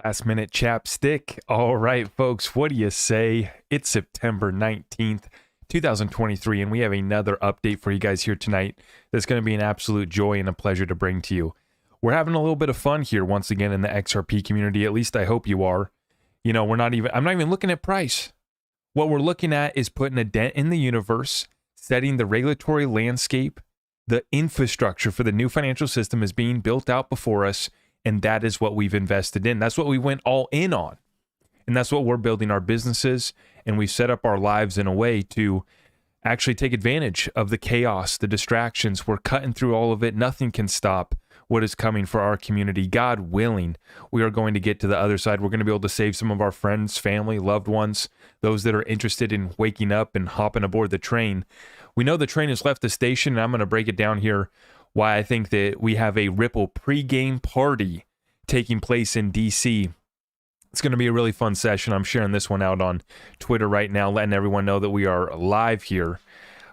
Last minute chapstick. All right, folks, what do you say? It's September 19th, 2023, and we have another update for you guys here tonight that's going to be an absolute joy and a pleasure to bring to you. We're having a little bit of fun here once again in the XRP community. At least I hope you are. You know, I'm not even looking at price. What we're looking at is putting a dent in the universe, setting the regulatory landscape. The infrastructure for the new financial system is being built out before us, and that is what we've invested in. That's what we went all in on. And that's what we're building our businesses, and we've set up our lives in a way to actually take advantage of the chaos, the distractions. We're cutting through all of it. Nothing can stop what is coming for our community. God willing, we are going to get to the other side. We're going to be able to save some of our friends, family, loved ones, those that are interested in waking up and hopping aboard the train. We know the train has left the station, and I'm going to break it down here why I think that we have a Ripple pregame party taking place in DC. It's going to be a really fun session. I'm sharing this one out on Twitter right now, letting everyone know that we are live here.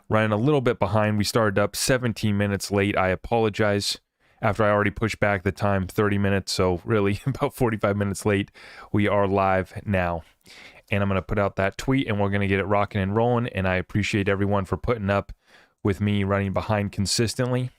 Running a little bit behind. We started up 17 minutes late. I apologize. After I already pushed back the time 30 minutes, so really about 45 minutes late, we are live now. And I'm going to put out that tweet, and we're going to get it rocking and rolling, and I appreciate everyone for putting up with me running behind consistently.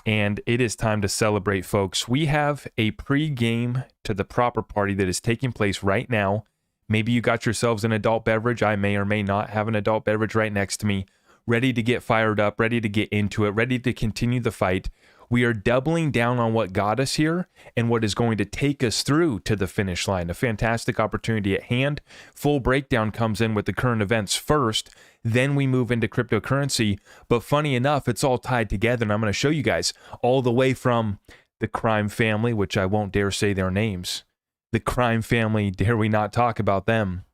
And it is time to celebrate, folks. We have a pre-game to the proper party that is taking place right now. Maybe you got yourselves an adult beverage. I may or may not have an adult beverage right next to me, ready to get fired up, ready to get into it, ready to continue the fight. We are doubling down on what got us here and what is going to take us through to the finish line. A fantastic opportunity at hand. Full breakdown comes in with the current events first. Then we move into cryptocurrency. But funny enough, it's all tied together. And I'm going to show you guys all the way from the crime family, which I won't dare say their names. The crime family, dare we not talk about them?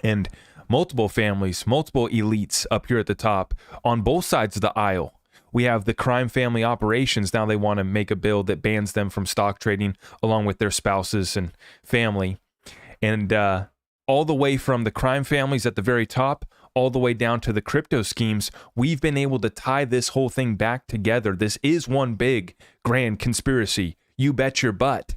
And multiple families, multiple elites up here at the top on both sides of the aisle. We have the crime family operations. Now they want to make a bill that bans them from stock trading along with their spouses and family. And all the way from the crime families at the very top, all the way down to the crypto schemes, we've been able to tie this whole thing back together. This is one big, grand conspiracy. You bet your butt.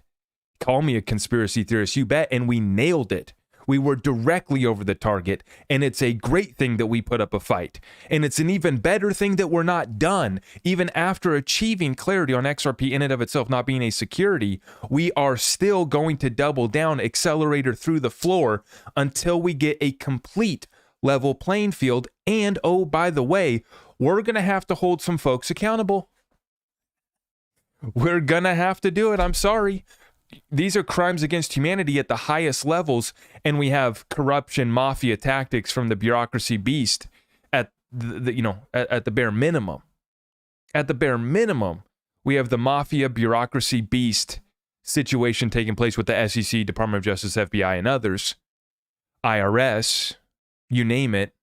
Call me a conspiracy theorist, you bet. And we nailed it. We were directly over the target, and it's a great thing that we put up a fight. And it's an even better thing that we're not done. Even after achieving clarity on XRP in and of itself not being a security, we are still going to double down, accelerator through the floor until we get a complete level playing field. And oh, by the way, we're going to have to hold some folks accountable. We're going to have to do it. I'm sorry. These are crimes against humanity at the highest levels, and we have corruption, mafia tactics from the bureaucracy beast at at the bare minimum. At the bare minimum, we have the mafia bureaucracy beast situation taking place with the SEC, Department of Justice, FBI, and others, IRS, you name it,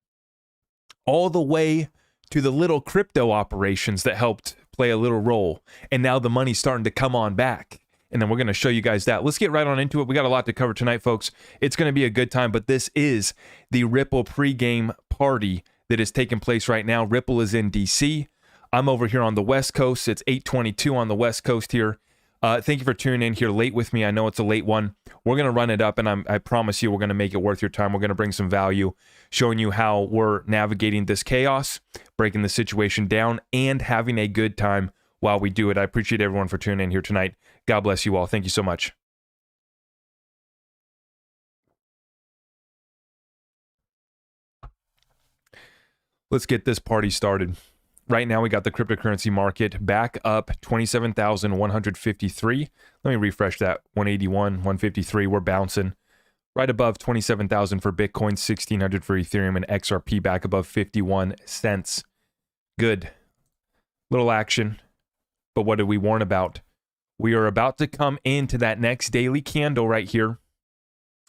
all the way to the little crypto operations that helped play a little role, and now the money's starting to come on back. And then we're going to show you guys that. Let's get right on into it. We got a lot to cover tonight, folks. It's going to be a good time, but this is the Ripple pregame party that is taking place right now. Ripple is in DC. I'm over here on the West Coast. It's 8:22 on the West Coast here. Thank you for tuning in here late with me. I know it's a late one. We're going to run it up, and I promise you we're going to make it worth your time. We're going to bring some value, showing you how we're navigating this chaos, breaking the situation down, and having a good time while we do it. I appreciate everyone for tuning in here tonight. God bless you all. Thank you so much. Let's get this party started. Right now, we got the cryptocurrency market back up 27,153. Let me refresh that. 181, 153. We're bouncing right above 27,000 for Bitcoin, 1,600 for Ethereum, and XRP back above 51 cents. Good. Little action. But what did we warn about? We are about to come into that next daily candle right here.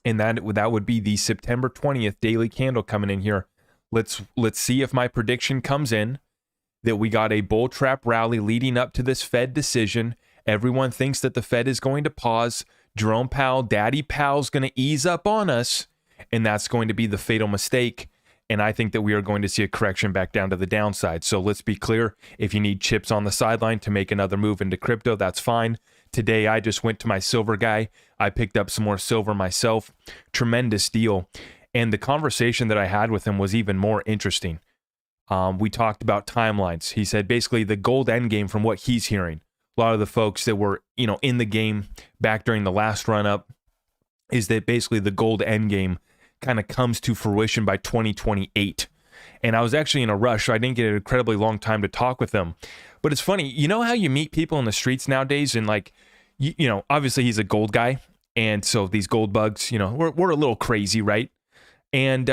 And that would be the September 20th daily candle coming in here. Let's see if my prediction comes in that we got a bull trap rally leading up to this Fed decision. Everyone thinks that the Fed is going to pause. Jerome Powell, Daddy Powell's going to ease up on us. And that's going to be the fatal mistake. And I think that we are going to see a correction back down to the downside. So let's be clear. If you need chips on the sideline to make another move into crypto, that's fine. Today, I just went to my silver guy. I picked up some more silver myself. Tremendous deal. And the conversation that I had with him was even more interesting. We talked about timelines. He said basically the gold end game, from what he's hearing, a lot of the folks that were, in the game back during the last run up, is that basically the gold end game kind of comes to fruition by 2028. And I was actually in a rush, so I didn't get an incredibly long time to talk with him. But it's funny, how you meet people in the streets nowadays, and obviously he's a gold guy, and so these gold bugs, we're a little crazy, right? And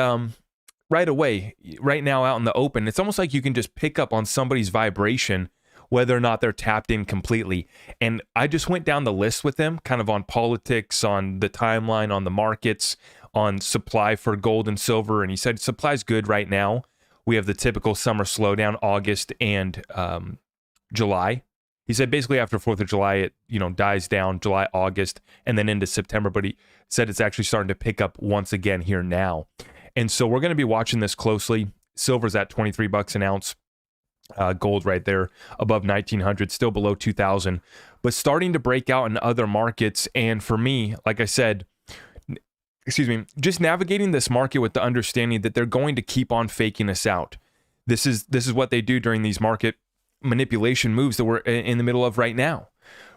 right away, right now out in the open, it's almost like you can just pick up on somebody's vibration, whether or not they're tapped in completely. And I just went down the list with him, kind of on politics, on the timeline, on the markets, on supply for gold and silver. And he said supply's good right now. We have the typical summer slowdown, August and July. He said basically after 4th of July, it dies down, July, August, and then into September. But he said it's actually starting to pick up once again here now. And so we're going to be watching this closely. Silver's at $23 an ounce. Gold right there above 1900, still below 2000, but starting to break out in other markets. And for me, like I said, just navigating this market with the understanding that they're going to keep on faking us out. This is what they do during these market manipulation moves that we're in the middle of right now,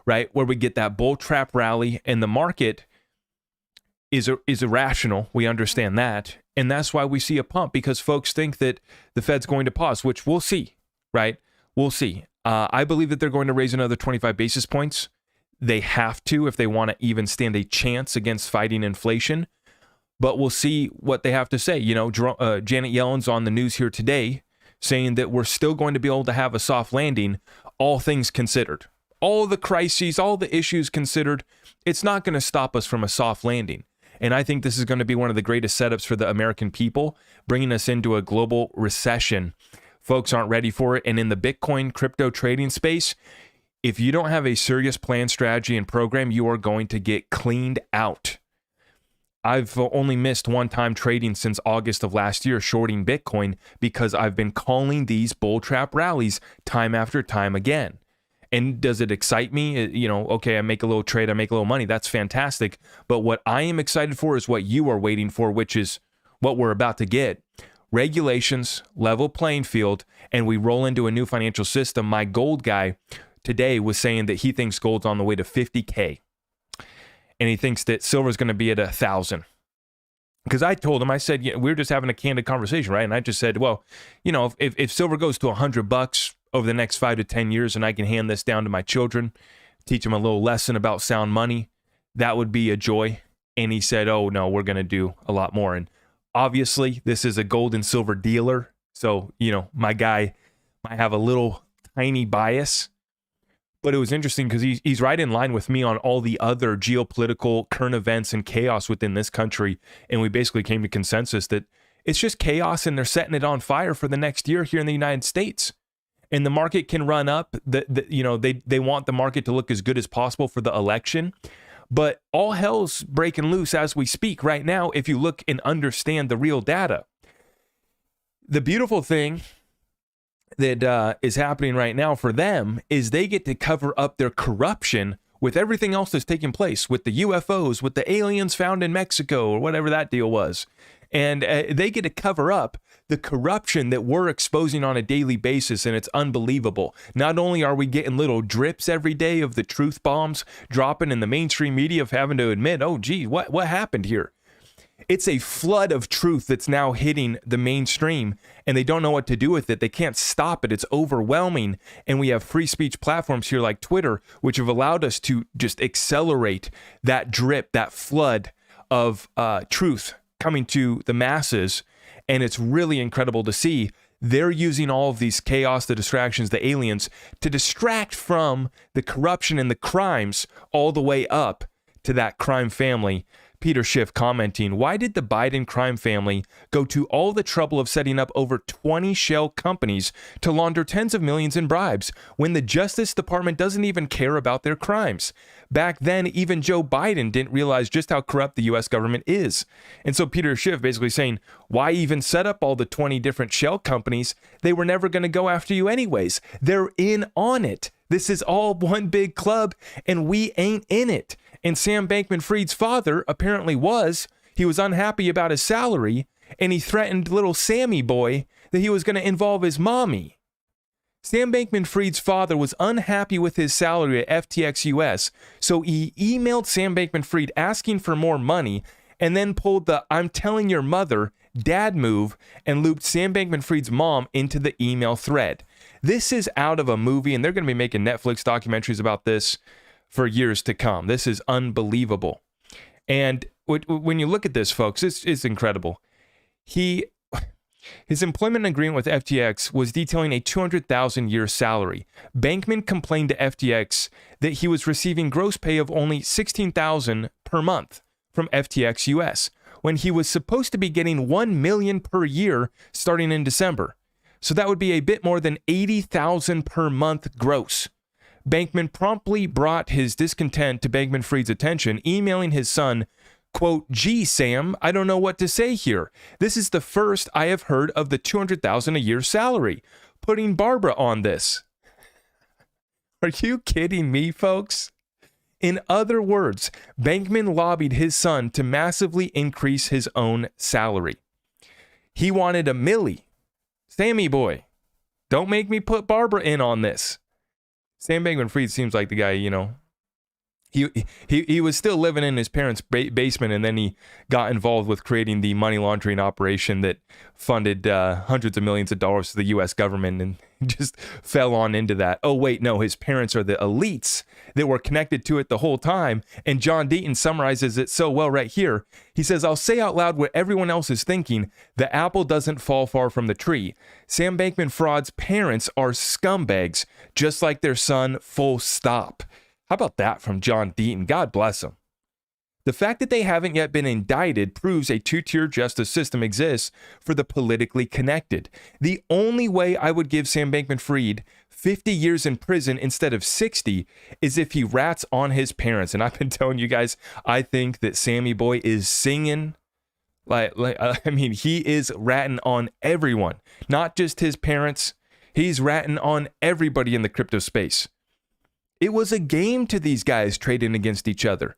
right? Where we get that bull trap rally and the market is irrational. We understand that. And that's why we see a pump, because folks think that the Fed's going to pause, which we'll see. Right? We'll see. I believe that they're going to raise another 25 basis points. They have to if they want to even stand a chance against fighting inflation. But we'll see what they have to say. Janet Yellen's on the news here today saying that we're still going to be able to have a soft landing, all things considered. All the crises, all the issues considered, it's not going to stop us from a soft landing. And I think this is going to be one of the greatest setups for the American people, bringing us into a global recession. Folks aren't ready for it. And in the Bitcoin crypto trading space, if you don't have a serious plan, strategy, and program, you are going to get cleaned out. I've only missed one time trading since August of last year, shorting Bitcoin, because I've been calling these bull trap rallies time after time again. And does it excite me? Okay, I make a little trade, I make a little money. That's fantastic. But what I am excited for is what you are waiting for, which is what we're about to get. Regulations, level playing field, and we roll into a new financial system. My gold guy today was saying that he thinks gold's on the way to 50K. And he thinks that silver's going to be at 1,000. Because I told him, I said, we were just having a candid conversation, right? And I just said, well, if silver goes to $100 over the next 5 to 10 years and I can hand this down to my children, teach them a little lesson about sound money, that would be a joy. And he said, oh, no, we're going to do a lot more. And obviously, this is a gold and silver dealer. So, my guy might have a little tiny bias. But it was interesting because he's right in line with me on all the other geopolitical current events and chaos within this country. And we basically came to consensus that it's just chaos and they're setting it on fire for the next year here in the United States. And the market can run up. They want the market to look as good as possible for the election. But all hell's breaking loose as we speak right now if you look and understand the real data. The beautiful thing that is happening right now for them is they get to cover up their corruption with everything else that's taking place, with the UFOs, with the aliens found in Mexico, or whatever that deal was. And they get to cover up the corruption that we're exposing on a daily basis, and it's unbelievable. Not only are we getting little drips every day of the truth bombs dropping in the mainstream media of having to admit, oh, gee, what happened here? It's a flood of truth that's now hitting the mainstream, and they don't know what to do with it. They can't stop it. It's overwhelming. And we have free speech platforms here like Twitter, which have allowed us to just accelerate that drip, that flood of truth coming to the masses. And it's really incredible to see. They're using all of these chaos, the distractions, the aliens, to distract from the corruption and the crimes all the way up to that crime family. Peter Schiff commenting, why did the Biden crime family go to all the trouble of setting up over 20 shell companies to launder tens of millions in bribes when the Justice Department doesn't even care about their crimes? Back then, even Joe Biden didn't realize just how corrupt the U.S. government is. And so Peter Schiff basically saying, why even set up all the 20 different shell companies? They were never going to go after you anyways. They're in on it. This is all one big club, and we ain't in it. And Sam Bankman-Fried's father apparently was. He was unhappy about his salary, and he threatened little Sammy boy that he was going to involve his mommy. Sam Bankman-Fried's father was unhappy with his salary at FTX US, so he emailed Sam Bankman-Fried asking for more money, and then pulled the "I'm telling your mother" dad move and looped Sam Bankman-Fried's mom into the email thread. This is out of a movie, and they're going to be making Netflix documentaries about this for years to come. This is unbelievable. And when you look at this, folks, it's incredible. His employment agreement with FTX was detailing a $200,000 salary. Bankman complained to FTX that he was receiving gross pay of only $16,000 per month from FTX US, when he was supposed to be getting $1 million per year starting in December. So that would be a bit more than $80,000 per month gross. Bankman promptly brought his discontent to Bankman-Fried's attention, emailing his son, quote, "Gee, Sam, I don't know what to say here. This is the first I have heard of the $200,000 a year salary. Putting Barbara on this." Are you kidding me, folks? In other words, Bankman lobbied his son to massively increase his own salary. He wanted $1 million. Sammy boy, don't make me put Barbara in on this. Sam Bankman-Fried seems like the guy, you know, he was still living in his parents' basement, and then he got involved with creating the money laundering operation that funded hundreds of millions of dollars to the U.S. government, and just fell on into that. Oh, wait, no, his parents are the elites that were connected to it the whole time, and John Deaton summarizes it so well right here. He says, "I'll say out loud what everyone else is thinking. The apple doesn't fall far from the tree. Sam Bankman-Fried's parents are scumbags, just like their son, full stop." How about that from John Deaton? God bless him. The fact that they haven't yet been indicted proves a two-tier justice system exists for the politically connected. The only way I would give Sam Bankman-Fried 50 years in prison instead of 60 is if he rats on his parents. And I've been telling you guys, I think that Sammy boy is singing he is ratting on everyone, not just his parents. He's ratting on everybody in the crypto space. It was a game to these guys trading against each other.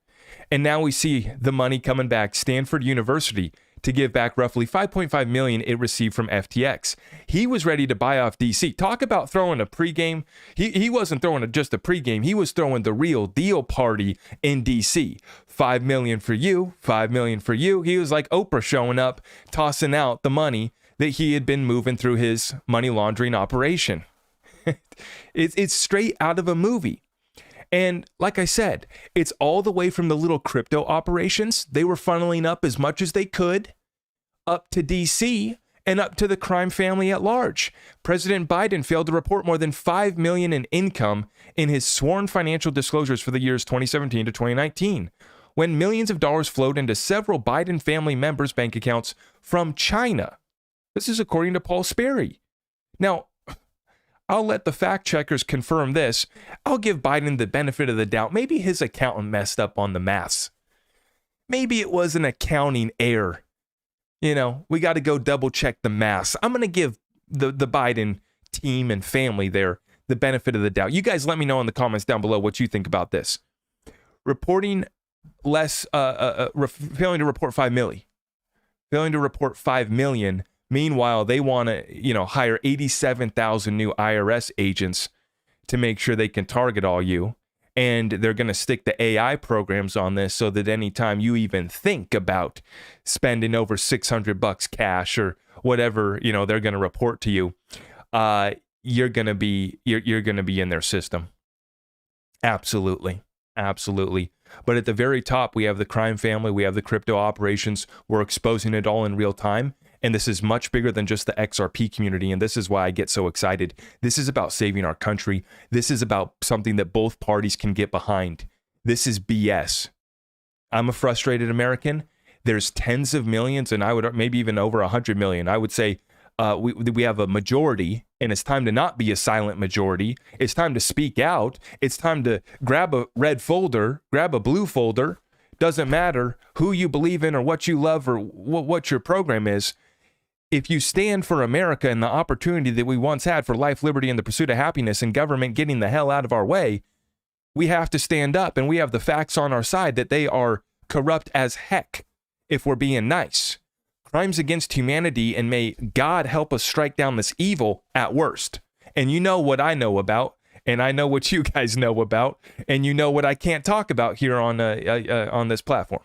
And now we see the money coming back. Stanford University to give back roughly $5.5 million it received from FTX. He was ready to buy off DC. Talk about throwing a pregame. He wasn't throwing just a pregame. He was throwing the real deal party in DC. $5 million for you, $5 million for you. He was like Oprah showing up, tossing out the money that he had been moving through his money laundering operation. It's straight out of a movie. And like I said, it's all the way from the little crypto operations. They were funneling up as much as they could up to DC and up to the crime family at large. President Biden failed to report more than $5 million in income in his sworn financial disclosures for the years 2017 to 2019, when millions of dollars flowed into several Biden family members' bank accounts from China. This is according to Paul Sperry. Now, I'll let the fact checkers confirm this. I'll give Biden the benefit of the doubt. Maybe his accountant messed up on the maths. Maybe it was an accounting error. You know, we got to go double check the maths. I'm going to give the Biden team and family there the benefit of the doubt. You guys let me know in the comments down below what you think about this. Reporting failing to report 5 million. Failing to report 5 million. Meanwhile, they want to, hire 87,000 new IRS agents to make sure they can target all you. And they're going to stick the AI programs on this so that anytime you even think about spending over $600 cash or whatever, they're going to report to you, you're going to be in their system. Absolutely. Absolutely. But at the very top, we have the crime family. We have the crypto operations. We're exposing it all in real time. And this is much bigger than just the XRP community. And this is why I get so excited. This is about saving our country. This is about something that both parties can get behind. This is BS. I'm a frustrated American. There's tens of millions, and I would maybe even over 100 million. I would say we have a majority, and it's time to not be a silent majority. It's time to speak out. It's time to grab a red folder, grab a blue folder. Doesn't matter who you believe in or what you love or what your program is. if you stand for America and the opportunity that we once had for life, liberty, and the pursuit of happiness and government getting the hell out of our way, we have to stand up, and we have the facts on our side that they are corrupt as heck, if we're being nice. Crimes against humanity, and may God help us strike down this evil at worst. And you know what I know about, and I know what you guys know about, and you know what I can't talk about here on this platform.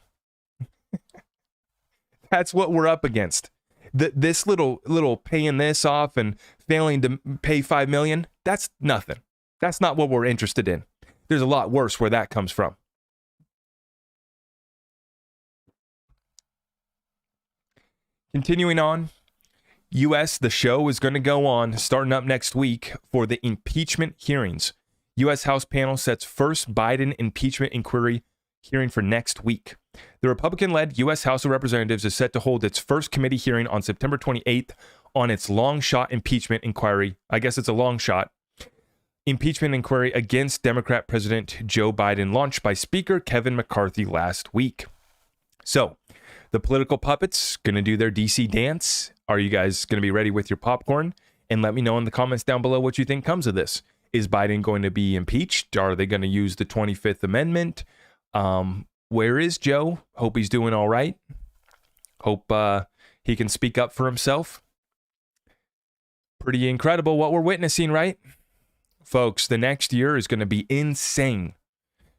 That's what we're up against. This little paying this off and failing to pay $5 million, that's nothing. That's not what we're interested in. There's a lot worse where that comes from. Continuing on, U.S., the show is going to go on starting up next week for the impeachment hearings. U.S. House panel sets first Biden impeachment inquiry hearing for next week. The Republican-led U.S. House of Representatives is set to hold its first committee hearing on September 28th on its long-shot impeachment inquiry. I guess it's a long shot. Impeachment inquiry against Democrat President Joe Biden, launched by Speaker Kevin McCarthy last week. So, the political puppets going to do their DC dance. Are you guys going to be ready with your popcorn? And let me know in the comments down below what you think comes of this. Is Biden going to be impeached? Are they going to use the 25th Amendment? Where is Joe? Hope he's doing all right. Hope he can speak up for himself. Pretty incredible what we're witnessing, right? Folks, the next year is going to be insane.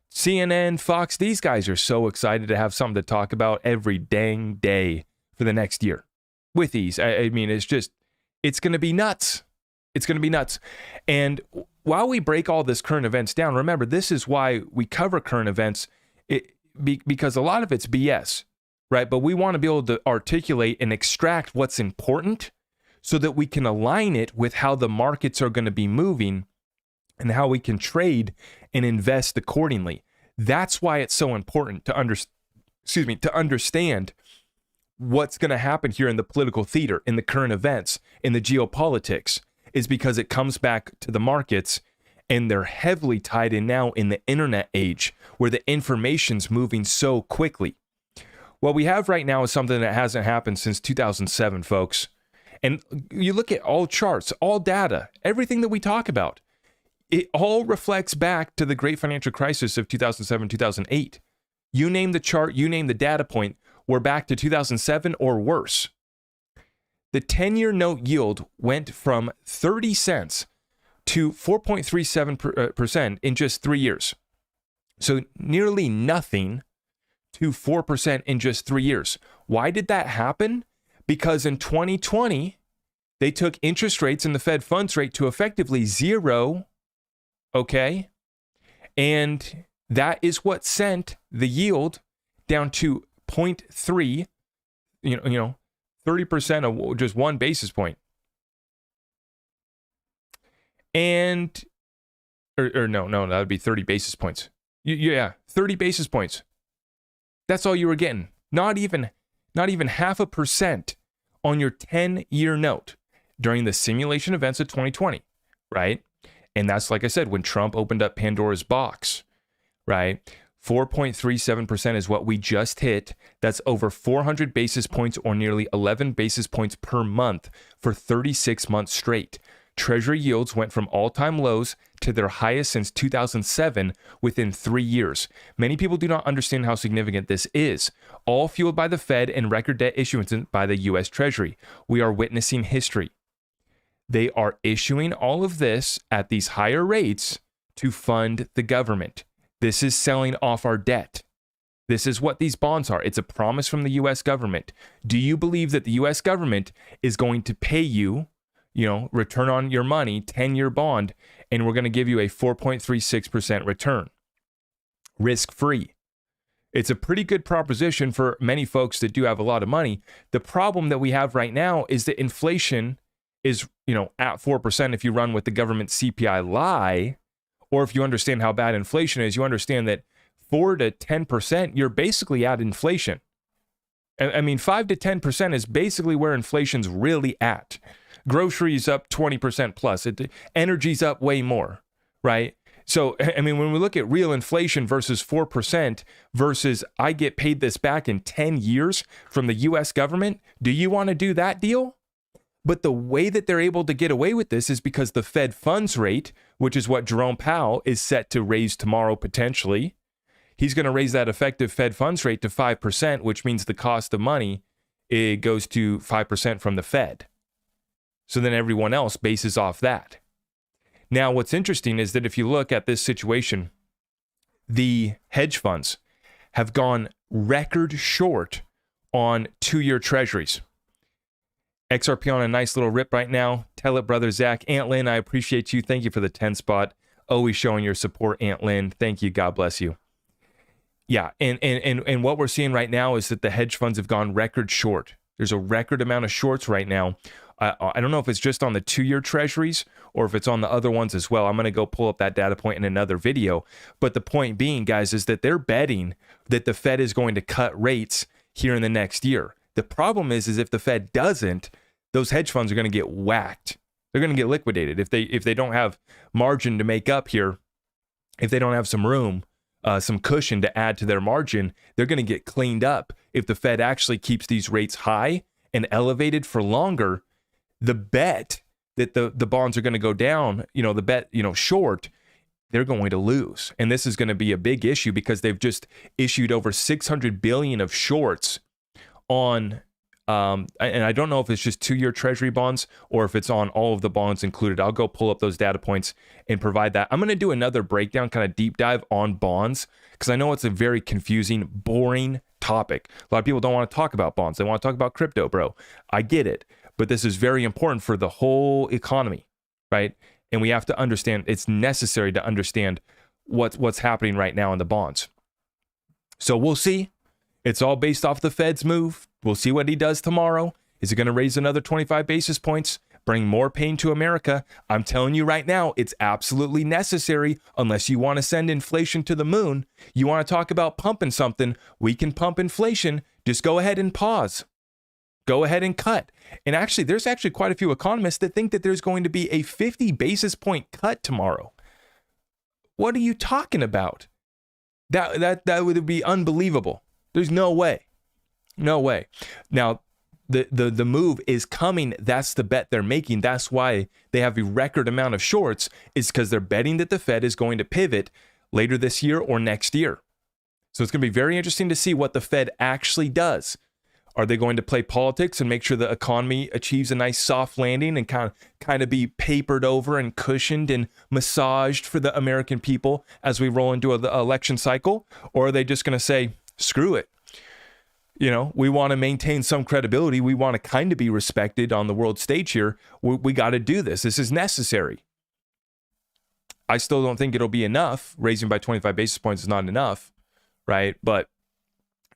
CNN, Fox, these guys are so excited to have something to talk about every dang day for the next year. With ease. I mean, it's going to be nuts. It's going to be nuts. And while we break all this current events down, remember, this is why we cover current events, because a lot of it's BS, right? But we want to be able to articulate and extract what's important so that we can align it with how the markets are going to be moving and how we can trade and invest accordingly. That's why it's so important to understand what's going to happen here in the political theater, in the current events, in the geopolitics, is because it comes back to the markets, and they're heavily tied in now in the internet age where the information's moving so quickly. What we have right now is something that hasn't happened since 2007, folks. And you look at all charts, all data, everything that we talk about, it all reflects back to the great financial crisis of 2007, 2008. You name the chart, you name the data point, we're back to 2007 or worse. The 10-year note yield went from 30 cents to 4.37% in just 3 years. So nearly nothing to 4% in just 3 years. Why did that happen? Because in 2020, they took interest rates in the Fed funds rate to effectively zero. Okay. And that is what sent the yield down to 0.3, 30% of just 1 basis point. And, no, that would be 30 basis points. Yeah, 30 basis points. That's all you were getting. Not even 0.5% on your 10-year note during the simulation events of 2020, right? And that's, like I said, when Trump opened up Pandora's box, right? 4.37% is what we just hit. That's over 400 basis points, or nearly 11 basis points per month for 36 months straight. Treasury yields went from all-time lows to their highest since 2007 within 3 years. Many people do not understand how significant this is, all fueled by the Fed and record debt issuance by the U.S. Treasury. We are witnessing history. They are issuing all of this at these higher rates to fund the government. This is selling off our debt. This is what these bonds are. It's a promise from the U.S. government. Do you believe that the U.S. government is going to pay you, return on your money, 10-year bond, and we're going to give you a 4.36% return? Risk-free. It's a pretty good proposition for many folks that do have a lot of money. The problem that we have right now is that inflation is, at 4% if you run with the government CPI lie, or if you understand how bad inflation is, you understand that 4 to 10%, you're basically at inflation. I mean, 5 to 10% is basically where inflation's really at. Groceries up 20% plus. Energy's up way more, right? So, I mean, when we look at real inflation versus 4% versus I get paid this back in 10 years from the U.S. government, do you want to do that deal? But the way that they're able to get away with this is because the Fed funds rate, which is what Jerome Powell is set to raise tomorrow potentially, he's going to raise that effective Fed funds rate to 5%, which means the cost of money, it goes to 5% from the Fed. So then everyone else bases off that. Now, what's interesting is that if you look at this situation, the hedge funds have gone record short on 2-year treasuries. XRP on a nice little rip right now. Tell it, brother Zach. Aunt Lynn, I appreciate you. Thank you for the 10 spot. Always showing your support, Aunt Lynn. Thank you. God bless you. Yeah, and what we're seeing right now is that the hedge funds have gone record short. There's a record amount of shorts right now. I don't know if it's just on the 2-year treasuries or if it's on the other ones as well. I'm going to go pull up that data point in another video. But the point being, guys, is that they're betting that the Fed is going to cut rates here in the next year. The problem is if the Fed doesn't, those hedge funds are going to get whacked. They're going to get liquidated. If they don't have margin to make up here, if they don't have some room, some cushion to add to their margin, they're going to get cleaned up. If the Fed actually keeps these rates high and elevated for longer, the bet that the bonds are going to go down, the bet, short, they're going to lose. And this is going to be a big issue because they've just issued over 600 billion of shorts on, and I don't know if it's just 2-year treasury bonds or if it's on all of the bonds included. I'll go pull up those data points and provide that. I'm going to do another breakdown, kind of deep dive on bonds, because I know it's a very confusing, boring topic. A lot of people don't want to talk about bonds. They want to talk about crypto, bro. I get it, but this is very important for the whole economy, right? And we have to understand, it's necessary to understand what's happening right now in the bonds. So we'll see. It's all based off the Fed's move. We'll see what he does tomorrow. Is he going to raise another 25 basis points, bring more pain to America? I'm telling you right now, it's absolutely necessary unless you want to send inflation to the moon. You want to talk about pumping something, we can pump inflation. Just go ahead and pause. Go ahead and cut. And actually, there's actually quite a few economists that think that there's going to be a 50 basis point cut tomorrow. What are you talking about? That would be unbelievable. There's no way. No way. Now, the move is coming. That's the bet they're making. That's why they have a record amount of shorts, is because they're betting that the Fed is going to pivot later this year or next year. So it's going to be very interesting to see what the Fed actually does. Are they going to play politics and make sure the economy achieves a nice soft landing and kind of be papered over and cushioned and massaged for the American people as we roll into an election cycle? Or are they just going to say, screw it? We want to maintain some credibility. We want to kind of be respected on the world stage here. We got to do this. This is necessary. I still don't think it'll be enough. Raising by 25 basis points is not enough, right? But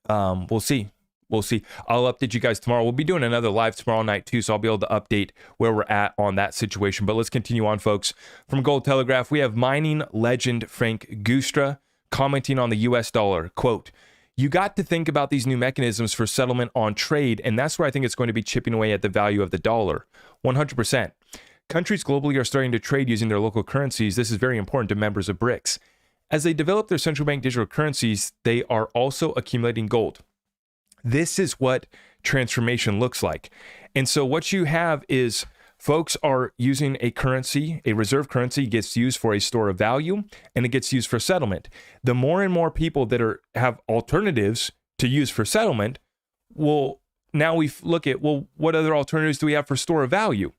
we'll see. We'll see. I'll update you guys tomorrow. We'll be doing another live tomorrow night too, so I'll be able to update where we're at on that situation. But let's continue on, folks. From Gold Telegraph, we have mining legend Frank Gustra commenting on the U.S. dollar. Quote, "You got to think about these new mechanisms for settlement on trade, and that's where I think it's going to be chipping away at the value of the dollar. 100%. Countries globally are starting to trade using their local currencies. This is very important to members of BRICS. As they develop their central bank digital currencies, they are also accumulating gold. This is what transformation looks like. And so what you have is folks are using a currency, a reserve currency gets used for a store of value, and it gets used for settlement. The more and more people that have alternatives to use for settlement, well, now we look at, well, what other alternatives do we have for store of value?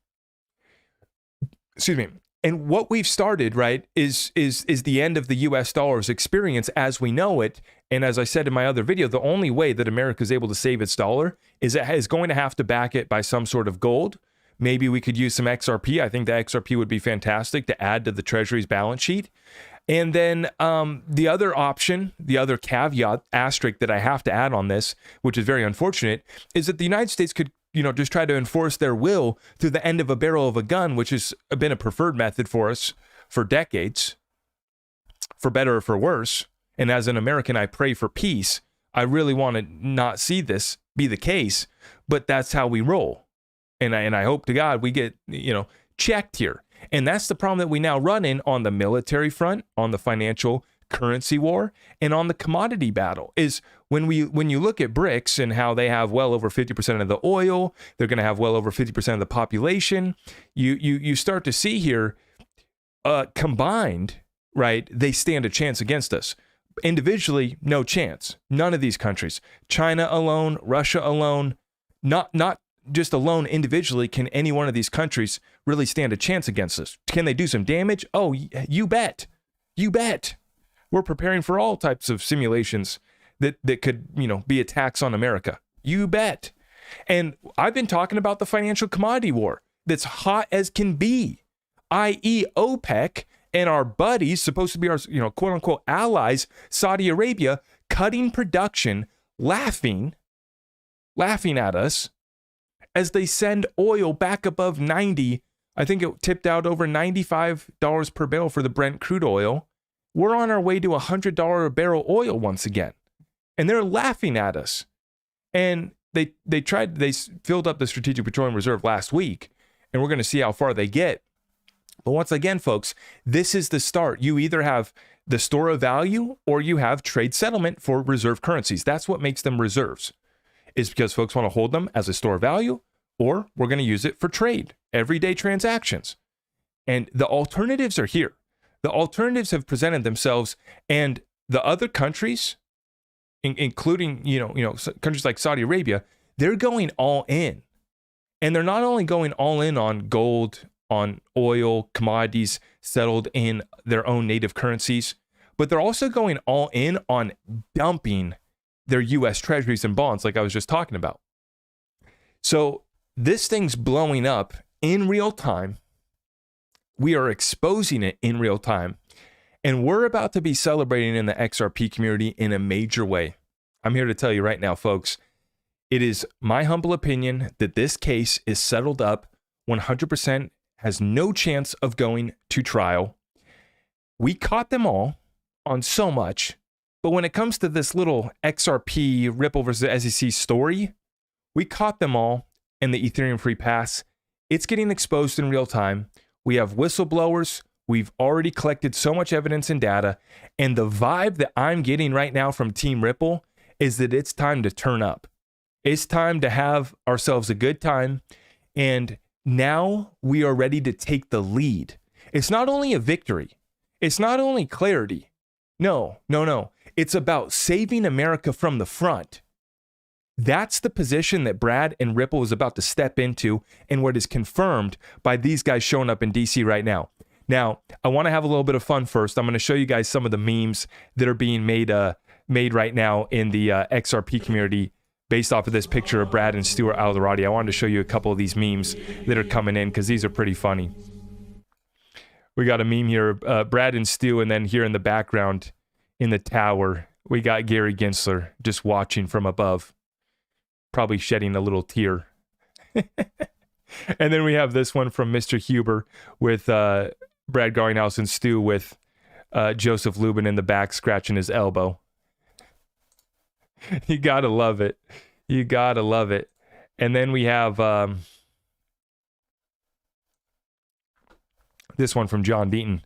Excuse me. And what we've started, right, is the end of the U.S. dollar's experience as we know it. And as I said in my other video, the only way that America is able to save its dollar is it is going to have to back it by some sort of gold. Maybe we could use some XRP. I think the XRP would be fantastic to add to the Treasury's balance sheet. And then the other option, the other caveat, asterisk that I have to add on this, which is very unfortunate, is that the United States could just try to enforce their will through the end of a barrel of a gun, which has been a preferred method for us for decades, for better or for worse. And as an American, I pray for peace. I really want to not see this be the case, but that's how we roll. And I hope to God we get, checked here. And that's the problem that we now run in on the military front, on the financial currency war and on the commodity battle. Is when you look at BRICS and how they have well over 50% of the oil, they're going to have well over 50% of the population. You start to see here, combined, right? They stand a chance against us. Individually, no chance. None of these countries, China alone, Russia alone, not just alone individually, can any one of these countries really stand a chance against us. Can they do some damage? Oh, you bet. You bet. We're preparing for all types of simulations that could, be attacks on America. You bet. And I've been talking about the financial commodity war that's hot as can be, i.e. OPEC and our buddies, supposed to be our, quote unquote allies, Saudi Arabia, cutting production, laughing at us as they send oil back above 90. I think it tipped out over $95 per barrel for the Brent crude oil. We're on our way to $100 a barrel oil once again. And they're laughing at us. And they filled up the Strategic Petroleum Reserve last week, and we're going to see how far they get. But once again, folks, this is the start. You either have the store of value or you have trade settlement for reserve currencies. That's what makes them reserves, is because folks want to hold them as a store of value, or we're going to use it for trade, everyday transactions. And the alternatives are here. The alternatives have presented themselves, and the other countries, including, countries like Saudi Arabia, they're going all in. And they're not only going all in on gold, on oil, commodities settled in their own native currencies, but they're also going all in on dumping their U.S. treasuries and bonds, like I was just talking about. So this thing's blowing up in real time. We are exposing it in real time. And we're about to be celebrating in the XRP community in a major way. I'm here to tell you right now, folks, it is my humble opinion that this case is settled up 100%, has no chance of going to trial. We caught them all on so much, but when it comes to this little XRP Ripple versus SEC story, we caught them all in the Ethereum free pass. It's getting exposed in real time. We have whistleblowers. We've already collected so much evidence and data, and the vibe that I'm getting right now from Team Ripple is that it's time to turn up. It's time to have ourselves a good time, and now we are ready to take the lead. It's not only a victory. It's not only clarity. No. It's about saving America from the front. That's the position that Brad and Ripple is about to step into, and what is confirmed by these guys showing up in DC right now. Now, I want to have a little bit of fun first. I'm going to show you guys some of the memes that are being made right now in the XRP community based off of this picture of Brad and Stuart Alderati. I wanted to show you a couple of these memes that are coming in because these are pretty funny. We got a meme here, Brad and Stu, and then here in the background in the tower, we got Gary Gensler just watching from above, probably shedding a little tear. And then we have this one from Mr. Huber with Brad Garlinghouse and Stu with Joseph Lubin in the back scratching his elbow. You gotta love it. You gotta love it. And then we have this one from John Deaton.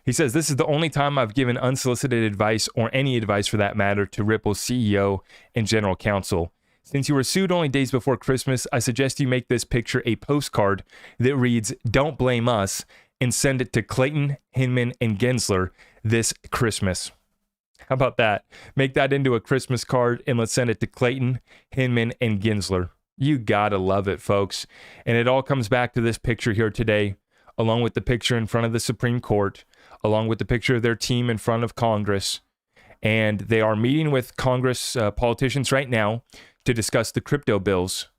He says, "This is the only time I've given unsolicited advice, or any advice for that matter, to Ripple's CEO and general counsel. Since you were sued only days before Christmas, I suggest you make this picture a postcard that reads, 'Don't blame us,' and send it to Clayton, Hinman, and Gensler this Christmas." How about that? Make that into a Christmas card and let's send it to Clayton, Hinman, and Gensler. You gotta love it, folks. And it all comes back to this picture here today, along with the picture in front of the Supreme Court, along with the picture of their team in front of Congress. And they are meeting with Congress politicians right now to discuss the crypto bills.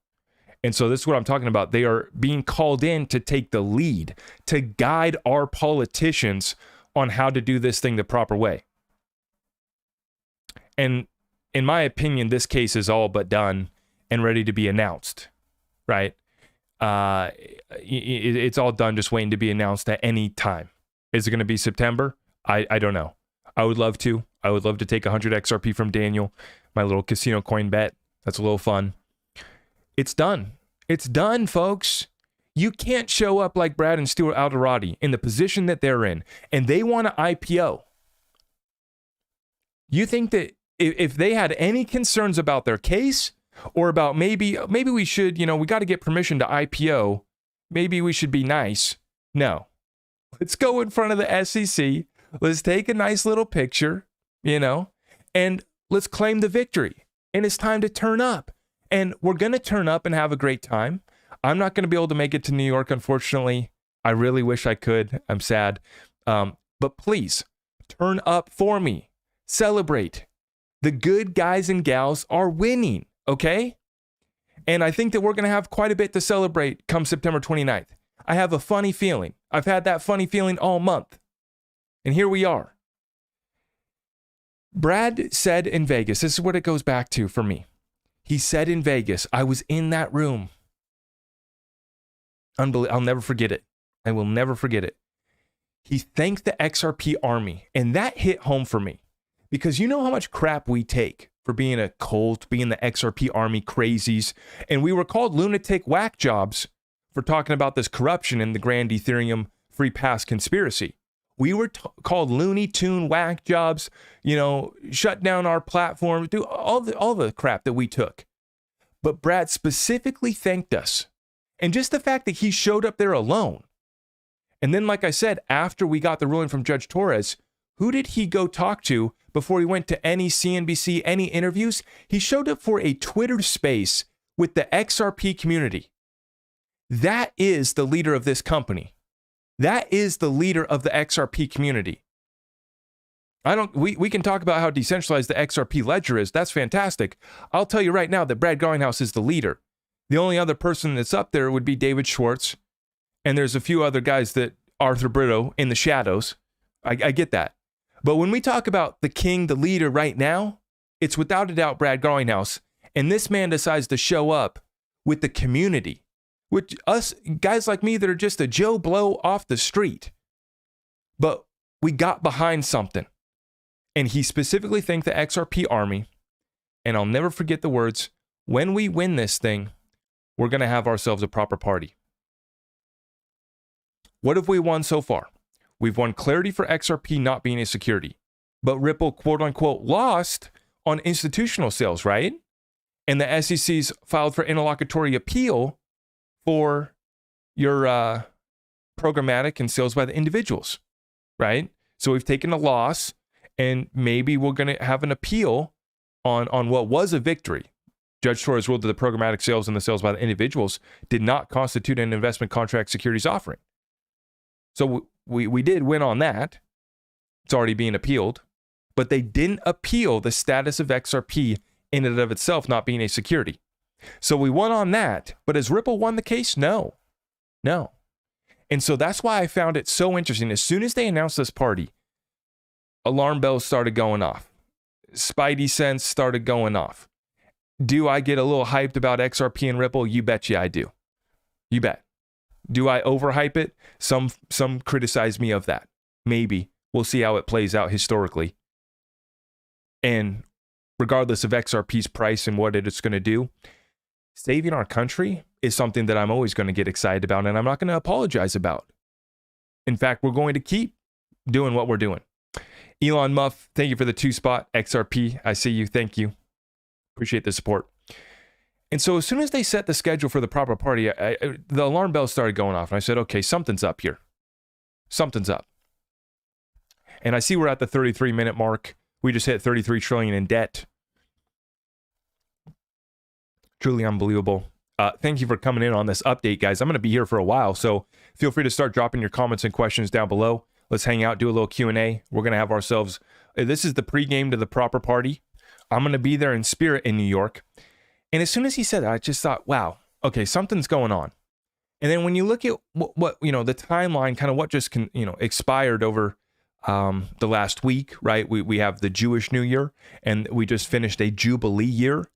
And so this is what I'm talking about. They are being called in to take the lead, to guide our politicians on how to do this thing the proper way. And in my opinion, this case is all but done and ready to be announced, right? It's all done, just waiting to be announced at any time. Is it going to be September? I don't know. I would love to. I would love to take 100 XRP from Daniel, my little casino coin bet. That's a little fun. It's done. It's done, folks. You can't show up like Brad and Stuart Alderati in the position that they're in, and they want to IPO. You think that if they had any concerns about their case or about maybe we should, we got to get permission to IPO, maybe we should be nice. No. Let's go in front of the SEC. Let's take a nice little picture, and let's claim the victory. And it's time to turn up. And we're going to turn up and have a great time. I'm not going to be able to make it to New York, unfortunately. I really wish I could. I'm sad. But please, turn up for me. Celebrate. The good guys and gals are winning, okay? And I think that we're going to have quite a bit to celebrate come September 29th. I have a funny feeling. I've had that funny feeling all month. And here we are. Brad said in Vegas, this is what it goes back to for me. He said in Vegas, I was in that room. I'll never forget it. I will never forget it. He thanked the XRP army, and that hit home for me. Because you know how much crap we take for being a cult, being the XRP army crazies, and we were called lunatic whack jobs for talking about this corruption in the grand Ethereum free pass conspiracy. We were called Looney Tune whack jobs, shut down our platform, do all the crap that we took. But Brad specifically thanked us. And just the fact that he showed up there alone. And then, like I said, after we got the ruling from Judge Torres, who did he go talk to before he went to any CNBC, any interviews? He showed up for a Twitter space with the XRP community. That is the leader of this company. That is the leader of the XRP community. We can talk about how decentralized the XRP ledger is. That's fantastic. I'll tell you right now that Brad Garlinghouse is the leader. The only other person that's up there would be David Schwartz. And there's a few other guys that Arthur Brito in the shadows. I get that. But when we talk about the king, the leader right now, it's without a doubt Brad Garlinghouse. And this man decides to show up with the community. With us guys like me that are just a Joe Blow off the street. But we got behind something. And he specifically thanked the XRP army. And I'll never forget the words, when we win this thing, we're going to have ourselves a proper party. What have we won so far? We've won clarity for XRP not being a security. But Ripple, quote unquote, lost on institutional sales, right? And the SEC's filed for interlocutory appeal for your programmatic and sales by the individuals, right? So we've taken a loss, and maybe we're going to have an appeal on what was a victory. Judge Torres ruled that the programmatic sales and the sales by the individuals did not constitute an investment contract securities offering. So we did win on that. It's already being appealed. But they didn't appeal the status of XRP in and of itself not being a security. So we won on that, but has Ripple won the case? No. And so that's why I found it so interesting. As soon as they announced this party, alarm bells started going off. Spidey sense started going off. Do I get a little hyped about XRP and Ripple? You bet you I do. You bet. Do I overhype it? Some criticize me of that. Maybe. We'll see how it plays out historically. And regardless of XRP's price and what it's going to do, saving our country is something that I'm always going to get excited about, and I'm not going to apologize about. In fact, we're going to keep doing what we're doing. Elon Muff, thank you for the 2-spot. XRP, I see you. Thank you. Appreciate the support. And so as soon as they set the schedule for the proper party, the alarm bells started going off. And I said, okay, something's up here. Something's up. And I see we're at the 33-minute mark. We just hit 33 trillion in debt. Truly unbelievable. Thank you for coming in on this update, guys. I'm going to be here for a while, so feel free to start dropping your comments and questions down below. Let's hang out, do a little Q&A. We're going to have ourselves... This is the pregame to the proper party. I'm going to be there in spirit in New York. And as soon as he said that, I just thought, wow, okay, something's going on. And then when you look at what the timeline, kind of what just expired over the last week, right? We have the Jewish New Year, and we just finished a Jubilee year.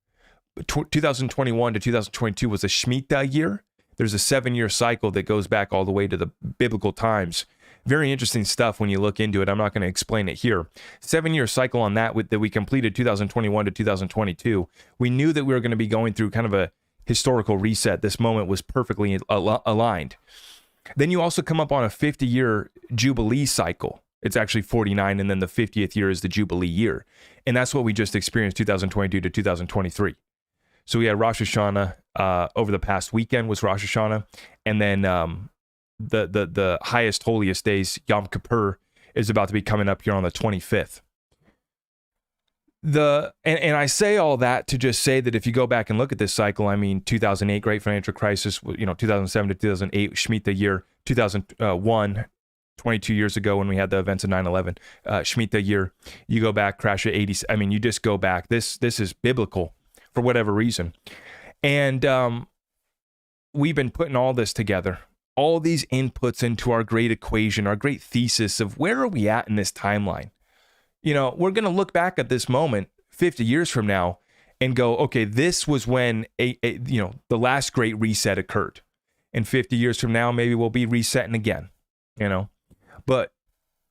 2021 to 2022 was a Shemitah year. There's a 7-year cycle that goes back all the way to the biblical times. Very interesting stuff when you look into it. I'm not going to explain it here. 7-year cycle on that that we completed 2021 to 2022. We knew that we were going to be going through kind of a historical reset. This moment was perfectly aligned. Then you also come up on a 50-year Jubilee cycle, It's actually 49, and then the 50th year is the Jubilee year. And that's what we just experienced, 2022 to 2023. So we had Rosh Hashanah over the past weekend was Rosh Hashanah, and then the highest, holiest days, Yom Kippur, is about to be coming up here on the 25th. And I say all that to just say that if you go back and look at this cycle, I mean, 2008, great financial crisis, 2007 to 2008, Shemitah year, 2001, 22 years ago when we had the events of 9/11, Shemitah year, you go back, crash at 80. I mean, you just go back. This is biblical for whatever reason. And we've been putting all this together, all these inputs into our great equation, our great thesis of where are we at in this timeline? We're going to look back at this moment 50 years from now and go, okay, this was when the last great reset occurred. And 50 years from now, maybe we'll be resetting again, But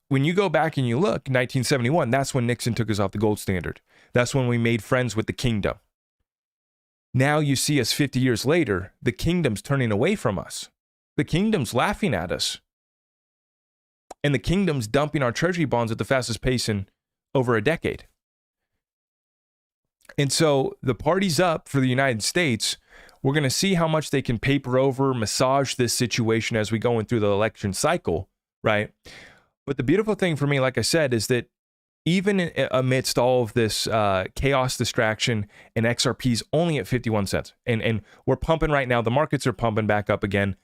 when you go back and you look, 1971, that's when Nixon took us off the gold standard. That's when we made friends with the kingdom. Now you see us 50 years later, the kingdom's turning away from us. The kingdom's laughing at us. And the kingdom's dumping our treasury bonds at the fastest pace in over a decade. And so the party's up for the United States. We're going to see how much they can paper over, massage this situation as we go in through the election cycle, right? But the beautiful thing for me, like I said, is that even amidst all of this chaos, distraction, and XRP's only at 51 cents. And we're pumping right now. The markets are pumping back up again.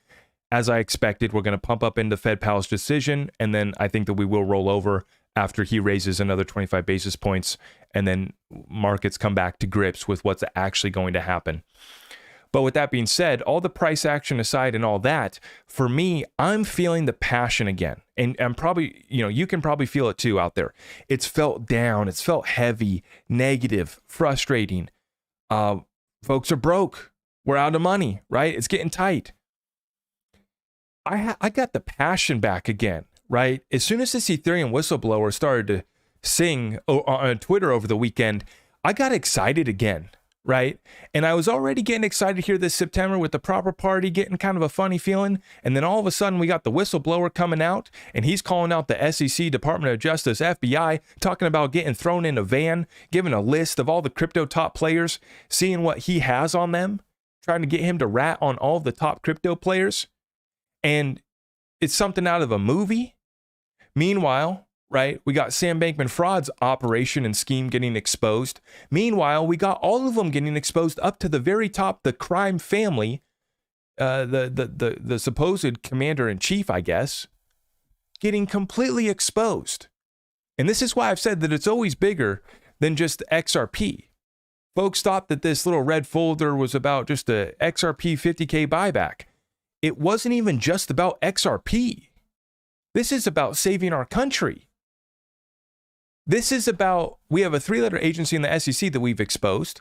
As I expected, we're going to pump up into Fed Powell's decision. And then I think that we will roll over after he raises another 25 basis points. And then markets come back to grips with what's actually going to happen. But with that being said, all the price action aside and all that, for me, I'm feeling the passion again. And I'm probably, you can probably feel it too out there. It's felt down. It's felt heavy, negative, frustrating. Folks are broke. We're out of money, right? It's getting tight. I got the passion back again, right? As soon as this Ethereum whistleblower started to sing on Twitter over the weekend, I got excited again. Right. And I was already getting excited here this September with the proper party, getting kind of a funny feeling. And then all of a sudden we got the whistleblower coming out and he's calling out the SEC, Department of Justice, FBI, talking about getting thrown in a van, giving a list of all the crypto top players, seeing what he has on them, trying to get him to rat on all of the top crypto players. And it's something out of a movie. Meanwhile, right, we got Sam Bankman-Fried's operation and scheme getting exposed. Meanwhile, we got all of them getting exposed up to the very top, the crime family, the supposed commander-in-chief, I guess, getting completely exposed. And this is why I've said that it's always bigger than just XRP. Folks thought that this little red folder was about just a XRP 50K buyback. It wasn't even just about XRP. This is about saving our country. This is about, we have a 3-letter agency in the SEC that we've exposed.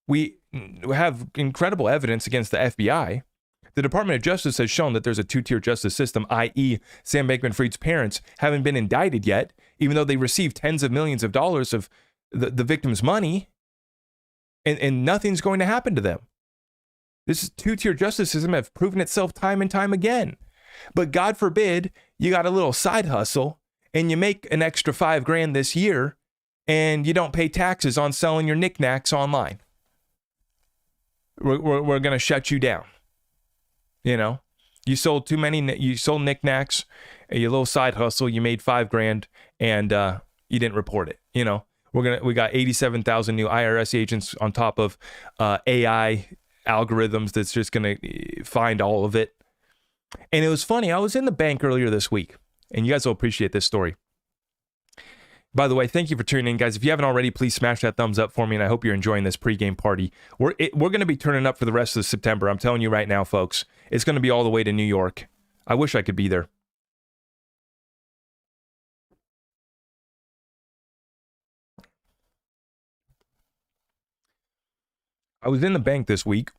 We have incredible evidence against the FBI. The Department of Justice has shown that there's a 2-tier justice system, i.e. Sam Bankman-Fried's parents haven't been indicted yet, even though they received tens of millions of dollars of the victim's money, and nothing's going to happen to them. This 2-tier justice system have proven itself time and time again. But God forbid you got a little side hustle and you make an extra $5,000 this year and you don't pay taxes on selling your knickknacks online. We're going to shut you down. You sold too many, you sold knickknacks, your little side hustle, you made $5,000 and you didn't report it. We got 87,000 new IRS agents on top of AI algorithms that's just going to find all of it. And it was funny. I was in the bank earlier this week, and you guys will appreciate this story. By the way, thank you for tuning in, guys. If you haven't already, please smash that thumbs up for me, and I hope you're enjoying this pregame party. We're going to be turning up for the rest of September. I'm telling you right now, folks. It's going to be all the way to New York. I wish I could be there. I was in the bank this week.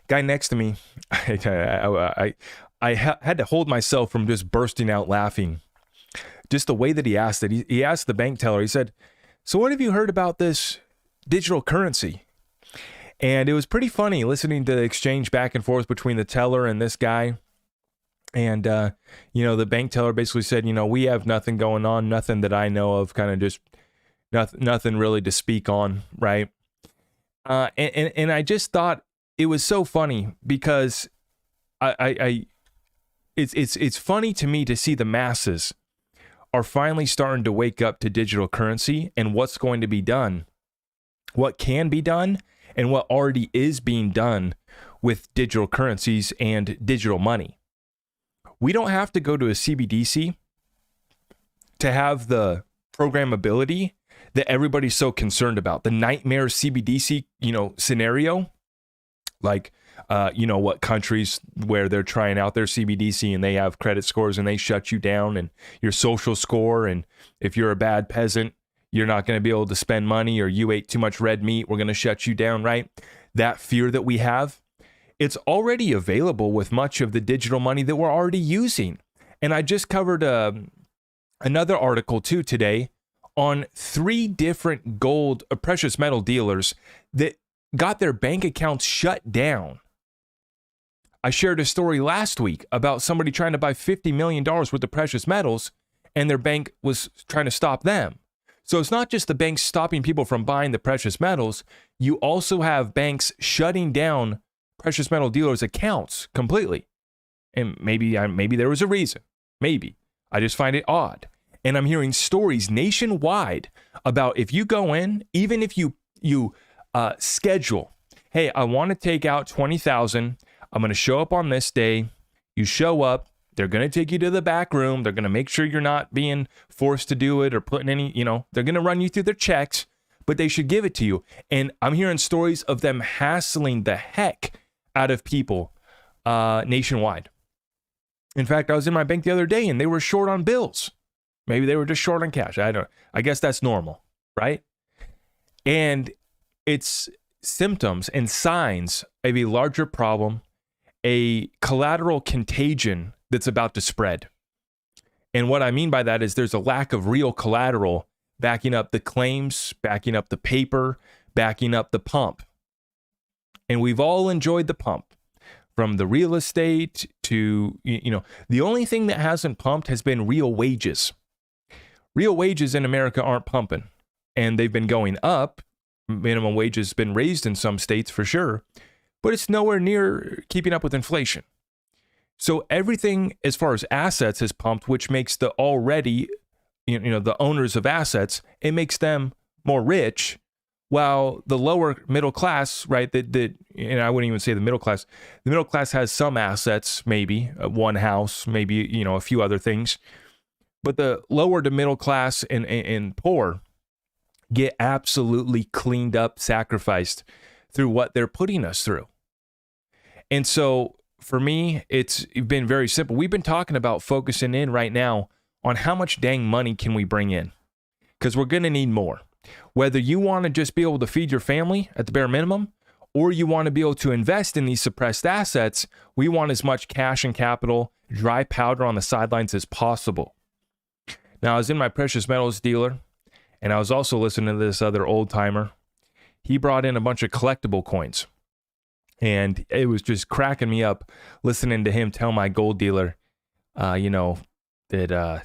Guy next to me, I had to hold myself from just bursting out laughing. Just the way that he asked it. He asked the bank teller, he said, "So what have you heard about this digital currency?" And it was pretty funny listening to the exchange back and forth between the teller and this guy. And, the bank teller basically said, we have nothing going on, nothing that I know of, kind of just nothing really to speak on, right? And I just thought it was so funny because it's funny to me to see the masses are finally starting to wake up to digital currency and what's going to be done, what can be done, and what already is being done with digital currencies and digital money. We don't have to go to a CBDC to have the programmability that everybody's so concerned about. The nightmare CBDC, scenario, like, what countries where they're trying out their CBDC and they have credit scores and they shut you down and your social score. And if you're a bad peasant, you're not going to be able to spend money, or you ate too much red meat, we're going to shut you down, right? That fear that we have, it's already available with much of the digital money that we're already using. And I just covered another article too today on 3 different gold precious metal dealers that got their bank accounts shut down. I shared a story last week about somebody trying to buy $50 million worth of precious metals, and their bank was trying to stop them. So it's not just the banks stopping people from buying the precious metals. You also have banks shutting down precious metal dealers' accounts completely. And maybe there was a reason. Maybe. I just find it odd. And I'm hearing stories nationwide about if you go in, even if you schedule, hey, I want to take out 20,000. I'm going to show up on this day. You show up. They're going to take you to the back room. They're going to make sure you're not being forced to do it or putting any, they're going to run you through their checks, but they should give it to you. And I'm hearing stories of them hassling the heck out of people nationwide. In fact, I was in my bank the other day and they were short on bills. Maybe they were just short on cash. I guess that's normal, right? And it's symptoms and signs of a larger problem, a collateral contagion that's about to spread. And what I mean by that is there's a lack of real collateral backing up the claims, backing up the paper, backing up the pump. And we've all enjoyed the pump, from the real estate to, the only thing that hasn't pumped has been real wages. Real wages in America aren't pumping, and they've been going up. Minimum wage has been raised in some states for sure, but it's nowhere near keeping up with inflation. So everything as far as assets is pumped, which makes the already, the owners of assets, it makes them more rich, while the lower middle class, right, and I wouldn't even say the middle class has some assets, maybe one house, maybe, a few other things, but the lower to middle class and poor get absolutely cleaned up, sacrificed through what they're putting us through. And so for me, it's been very simple. We've been talking about focusing in right now on how much dang money can we bring in, because we're going to need more. Whether you want to just be able to feed your family at the bare minimum, or you want to be able to invest in these suppressed assets, we want as much cash and capital, dry powder on the sidelines as possible. Now, I was in my precious metals dealer, and I was also listening to this other old timer. He brought in a bunch of collectible coins, and it was just cracking me up listening to him tell my gold dealer, that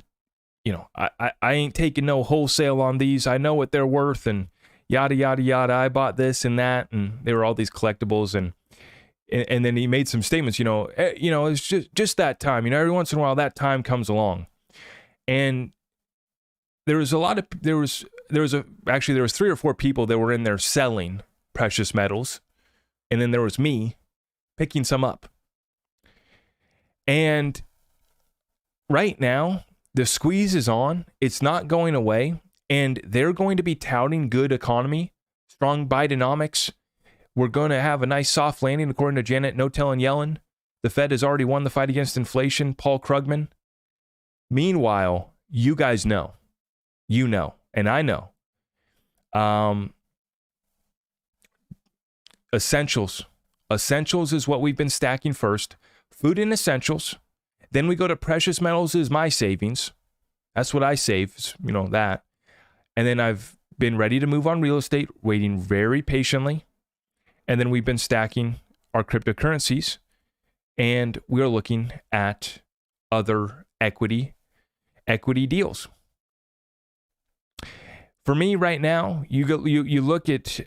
I ain't taking no wholesale on these. I know what they're worth, and yada yada yada. I bought this and that, and there were all these collectibles, and then he made some statements. It's just that time. Every once in a while that time comes along, and there was 3 or 4 people that were in there selling precious metals, and then there was me picking some up. And right now, the squeeze is on. It's not going away. And they're going to be touting good economy, strong Bidenomics. We're going to have a nice soft landing, according to Janet Notel and Yellen. The Fed has already won the fight against inflation, Paul Krugman. Meanwhile, you guys know. You know, and I know. Essentials. Essentials is what we've been stacking first. Food and essentials. Then we go to precious metals is my savings. That's what I save, that. And then I've been ready to move on real estate, waiting very patiently. And then we've been stacking our cryptocurrencies. And we're looking at other equity deals. For me right now, you look at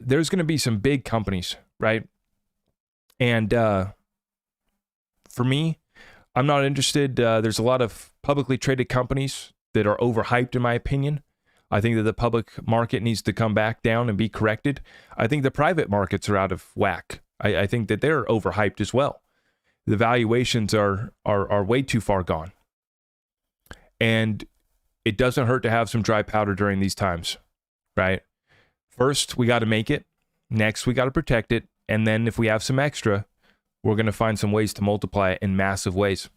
there's going to be some big companies, right? And for me, I'm not interested. There's a lot of publicly traded companies that are overhyped, in my opinion. I think that the public market needs to come back down and be corrected. I think the private markets are out of whack. I think that they're overhyped as well. The valuations are way too far gone. And it doesn't hurt to have some dry powder during these times, right? First, we got to make it. Next, we got to protect it. And then if we have some extra, we're going to find some ways to multiply it in massive ways.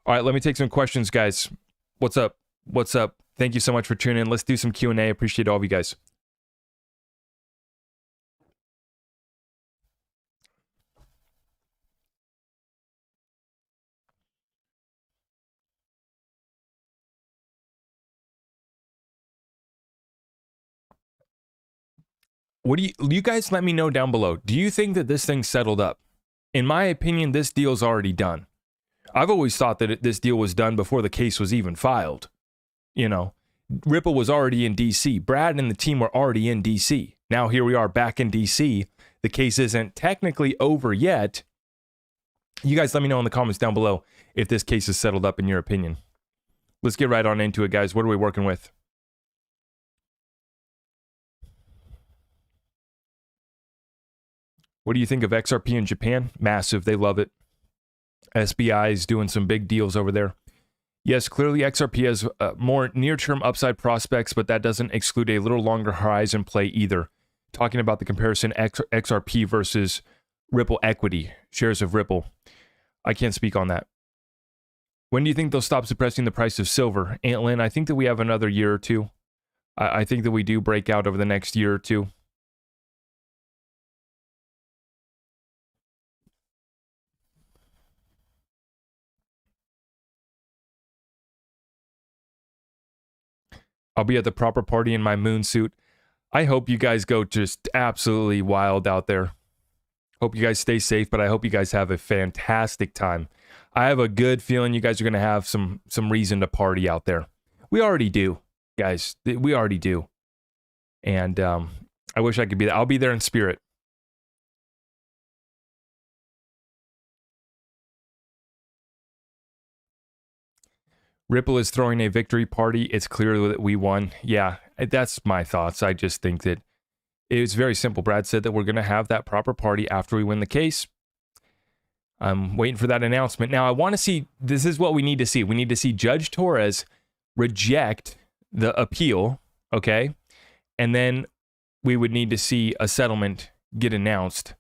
All right, let me take some questions, guys. What's up? What's up? Thank you so much for tuning in. Let's do some Q&A. Appreciate all of you guys. What do you guys let me know down below? Do you think that this thing's settled up? In my opinion, this deal's already done. I've always thought that this deal was done before the case was even filed. You know, Ripple was already in DC. Brad and the team were already in DC. Now here we are back in DC. The case isn't technically over yet. You guys let me know in the comments down below if this case is settled up in your opinion. Let's get right on into it, guys. What are we working with? What do you think of XRP in Japan? Massive. They love it. SBI is doing some big deals over there. Yes, clearly XRP has more near-term upside prospects, but that doesn't exclude a little longer horizon play either. Talking about the comparison XRP versus Ripple equity, shares of Ripple. I can't speak on that. When do you think they'll stop suppressing the price of silver? Antlin, I think that we have another year or two. I think that we do break out over the next year or two. I'll be at the proper party in my moon suit. I hope you guys go just absolutely wild out there. Hope you guys stay safe, but I hope you guys have a fantastic time. I have a good feeling you guys are going to have some reason to party out there. We already do, guys. We already do. And I wish I could be there. I'll be there in spirit. Ripple is throwing a victory party. It's clear that we won. Yeah, that's my thoughts. I just think that it's very simple. Brad said that we're going to have that proper party after we win the case. I'm waiting for that announcement. Now, I want to see, this is what we need to see. We need to see Judge Torres reject the appeal, okay? And then we would need to see a settlement get announced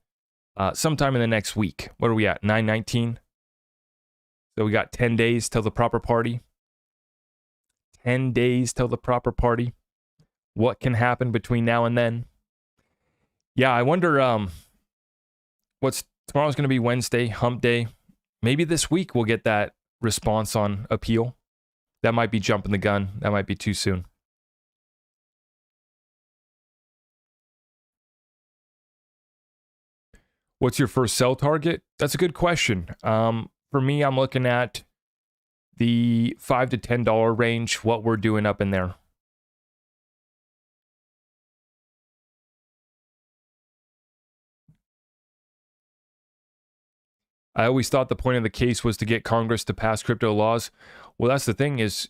sometime in the next week. What are we at? 9/19? So we got 10 days till the proper party. 10 days till the proper party. What can happen between now and then? Yeah, I wonder tomorrow's going to be Wednesday, hump day. Maybe this week we'll get that response on appeal. That might be jumping the gun. That might be too soon. What's your first sell target? That's a good question. For me, I'm looking at the $5 to $10 range, what we're doing up in there. I always thought the point of the case was to get Congress to pass crypto laws. Well, that's the thing is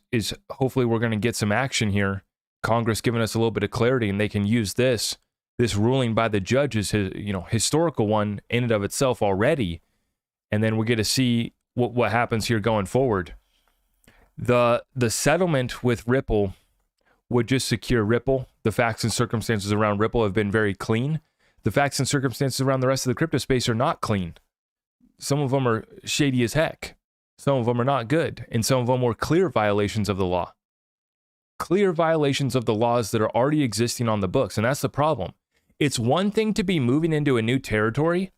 hopefully we're going to get some action here. Congress giving us a little bit of clarity, and they can use this ruling by the judges, historical one in and of itself already. And then we get to see what happens here going forward. The settlement with Ripple would just secure Ripple. The facts and circumstances around Ripple have been very clean. The facts and circumstances around the rest of the crypto space are not clean. Some of them are shady as heck. Some of them are not good. And some of them were clear violations of the law. Clear violations of the laws that are already existing on the books. And that's the problem. It's one thing to be moving into a new territory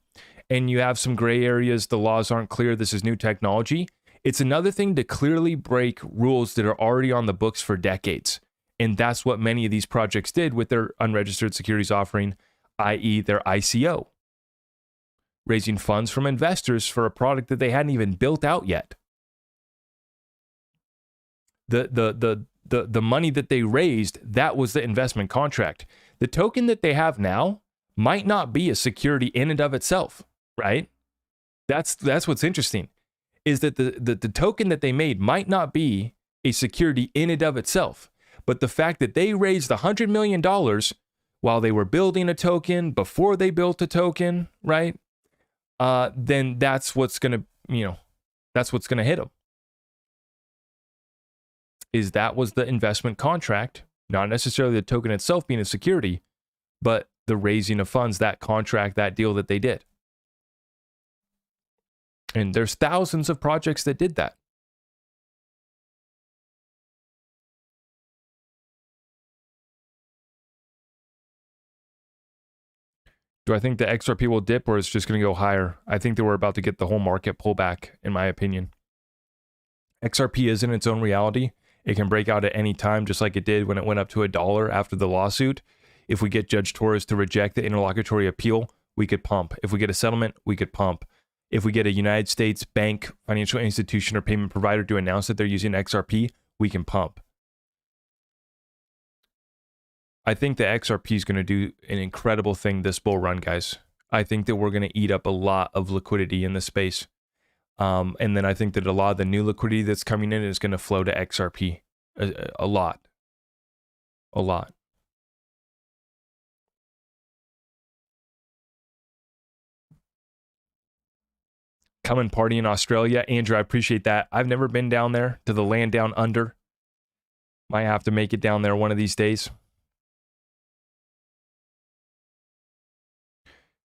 and you have some gray areas, the laws aren't clear, this is new technology. It's another thing to clearly break rules that are already on the books for decades. And that's what many of these projects did with their unregistered securities offering, i.e. their ICO. raising funds from investors for a product that they hadn't even built out yet. The money that they raised, that was the investment contract. The token that they have now might not be a security in and of itself, right? That's what's interesting, is that the token that they made might not be a security in and of itself. But the fact that they raised $100 million while they were building a token, before they built a token, right? Then that's what's going to, that's what's going to hit them. Is that was the investment contract, not necessarily the token itself being a security, but the raising of funds, that contract, that deal that they did. And there's thousands of projects that did that. Do I think the XRP will dip, or it's just going to go higher? I think that we're about to get the whole market pullback, in my opinion. XRP is in its own reality. It can break out at any time, just like it did when it went up to $1 after the lawsuit. If we get Judge Torres to reject the interlocutory appeal, we could pump. If we get a settlement, we could pump. If we get a United States bank, financial institution, or payment provider to announce that they're using XRP, we can pump. I think the XRP is going to do an incredible thing this bull run, guys. I think that we're going to eat up a lot of liquidity in the space. And then I think that a lot of the new liquidity that's coming in is going to flow to XRP. A lot. Come and party in Australia. Andrew, I appreciate that. I've never been down there, to the land down under. Might have to make it down there one of these days.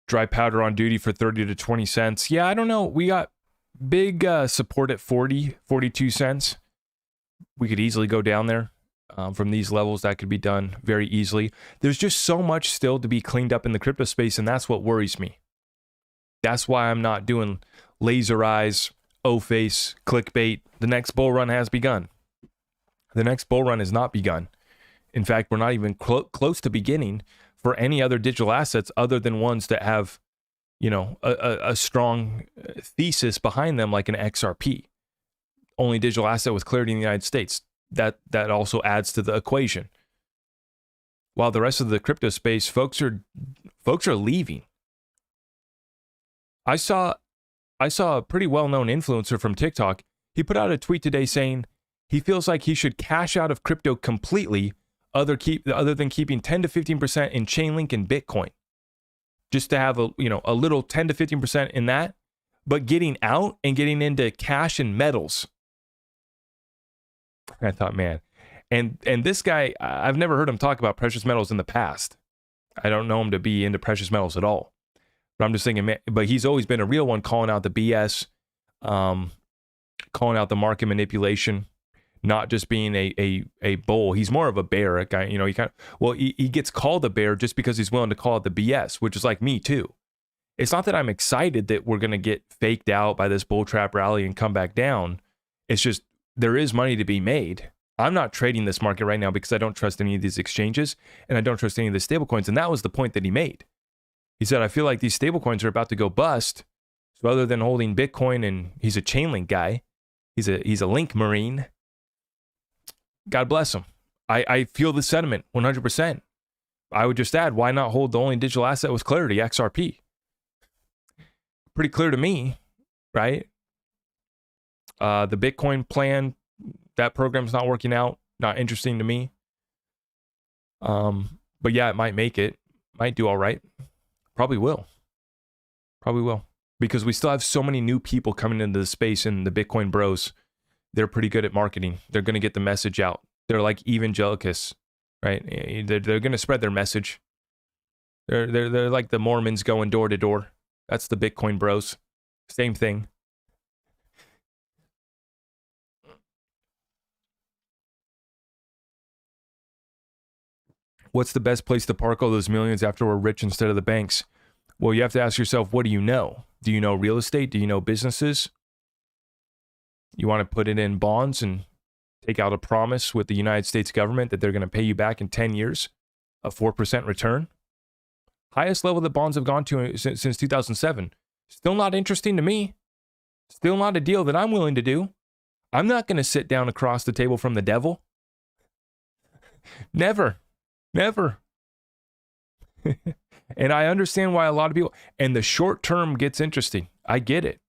Dry powder on duty for 30 to 20 cents. Yeah, I don't know. We got big support at 42 cents. We could easily go down there from these levels. That could be done very easily. There's just so much still to be cleaned up in the crypto space, and that's what worries me. That's why I'm not doing laser eyes, O-face, clickbait. The next bull run has begun. The next bull run has not begun. In fact, we're not even close to beginning for any other digital assets other than ones that have, a strong thesis behind them, like an XRP. Only digital asset with clarity in the United States. That also adds to the equation. While the rest of the crypto space, folks are leaving. I saw a pretty well-known influencer from TikTok. He put out a tweet today saying he feels like he should cash out of crypto completely, other than keeping 10 to 15% in Chainlink and Bitcoin, just to have a little 10 to 15% in that, but getting out and getting into cash and metals. I thought, man, and this guy, I've never heard him talk about precious metals in the past. I don't know him to be into precious metals at all. But I'm just thinking, man, but he's always been a real one, calling out the BS, calling out the market manipulation. Not just being a bull. He's more of a bear. A guy, he gets called a bear just because he's willing to call it the BS, which is like me too. It's not that I'm excited that we're going to get faked out by this bull trap rally and come back down. It's just there is money to be made. I'm not trading this market right now because I don't trust any of these exchanges and I don't trust any of the stablecoins. And that was the point that he made. He said, I feel like these stablecoins are about to go bust. So other than holding Bitcoin, and he's a Chainlink guy, he's a Link Marine. God bless him. I feel the sentiment 100%. I would just add, why not hold the only digital asset with clarity, XRP? Pretty clear to me, right? The Bitcoin plan, that program's not working out. Not interesting to me. But yeah, it might make it. Might do all right. Probably will. Because we still have so many new people coming into the space, and the Bitcoin bros, they're pretty good at marketing. They're going to get the message out. They're like evangelicals, right? They're going to spread their message. They're like the Mormons going door to door. That's the Bitcoin bros. Same thing. What's the best place to park all those millions after we're rich instead of the banks? Well, you have to ask yourself, what do you know? Do you know real estate? Do you know businesses? You want to put it in bonds and take out a promise with the United States government that they're going to pay you back in 10 years, a 4% return? Highest level that bonds have gone to since 2007. Still not interesting to me. Still not a deal that I'm willing to do. I'm not going to sit down across the table from the devil. Never. Never. And I understand why a lot of people, and the short term gets interesting. I get it.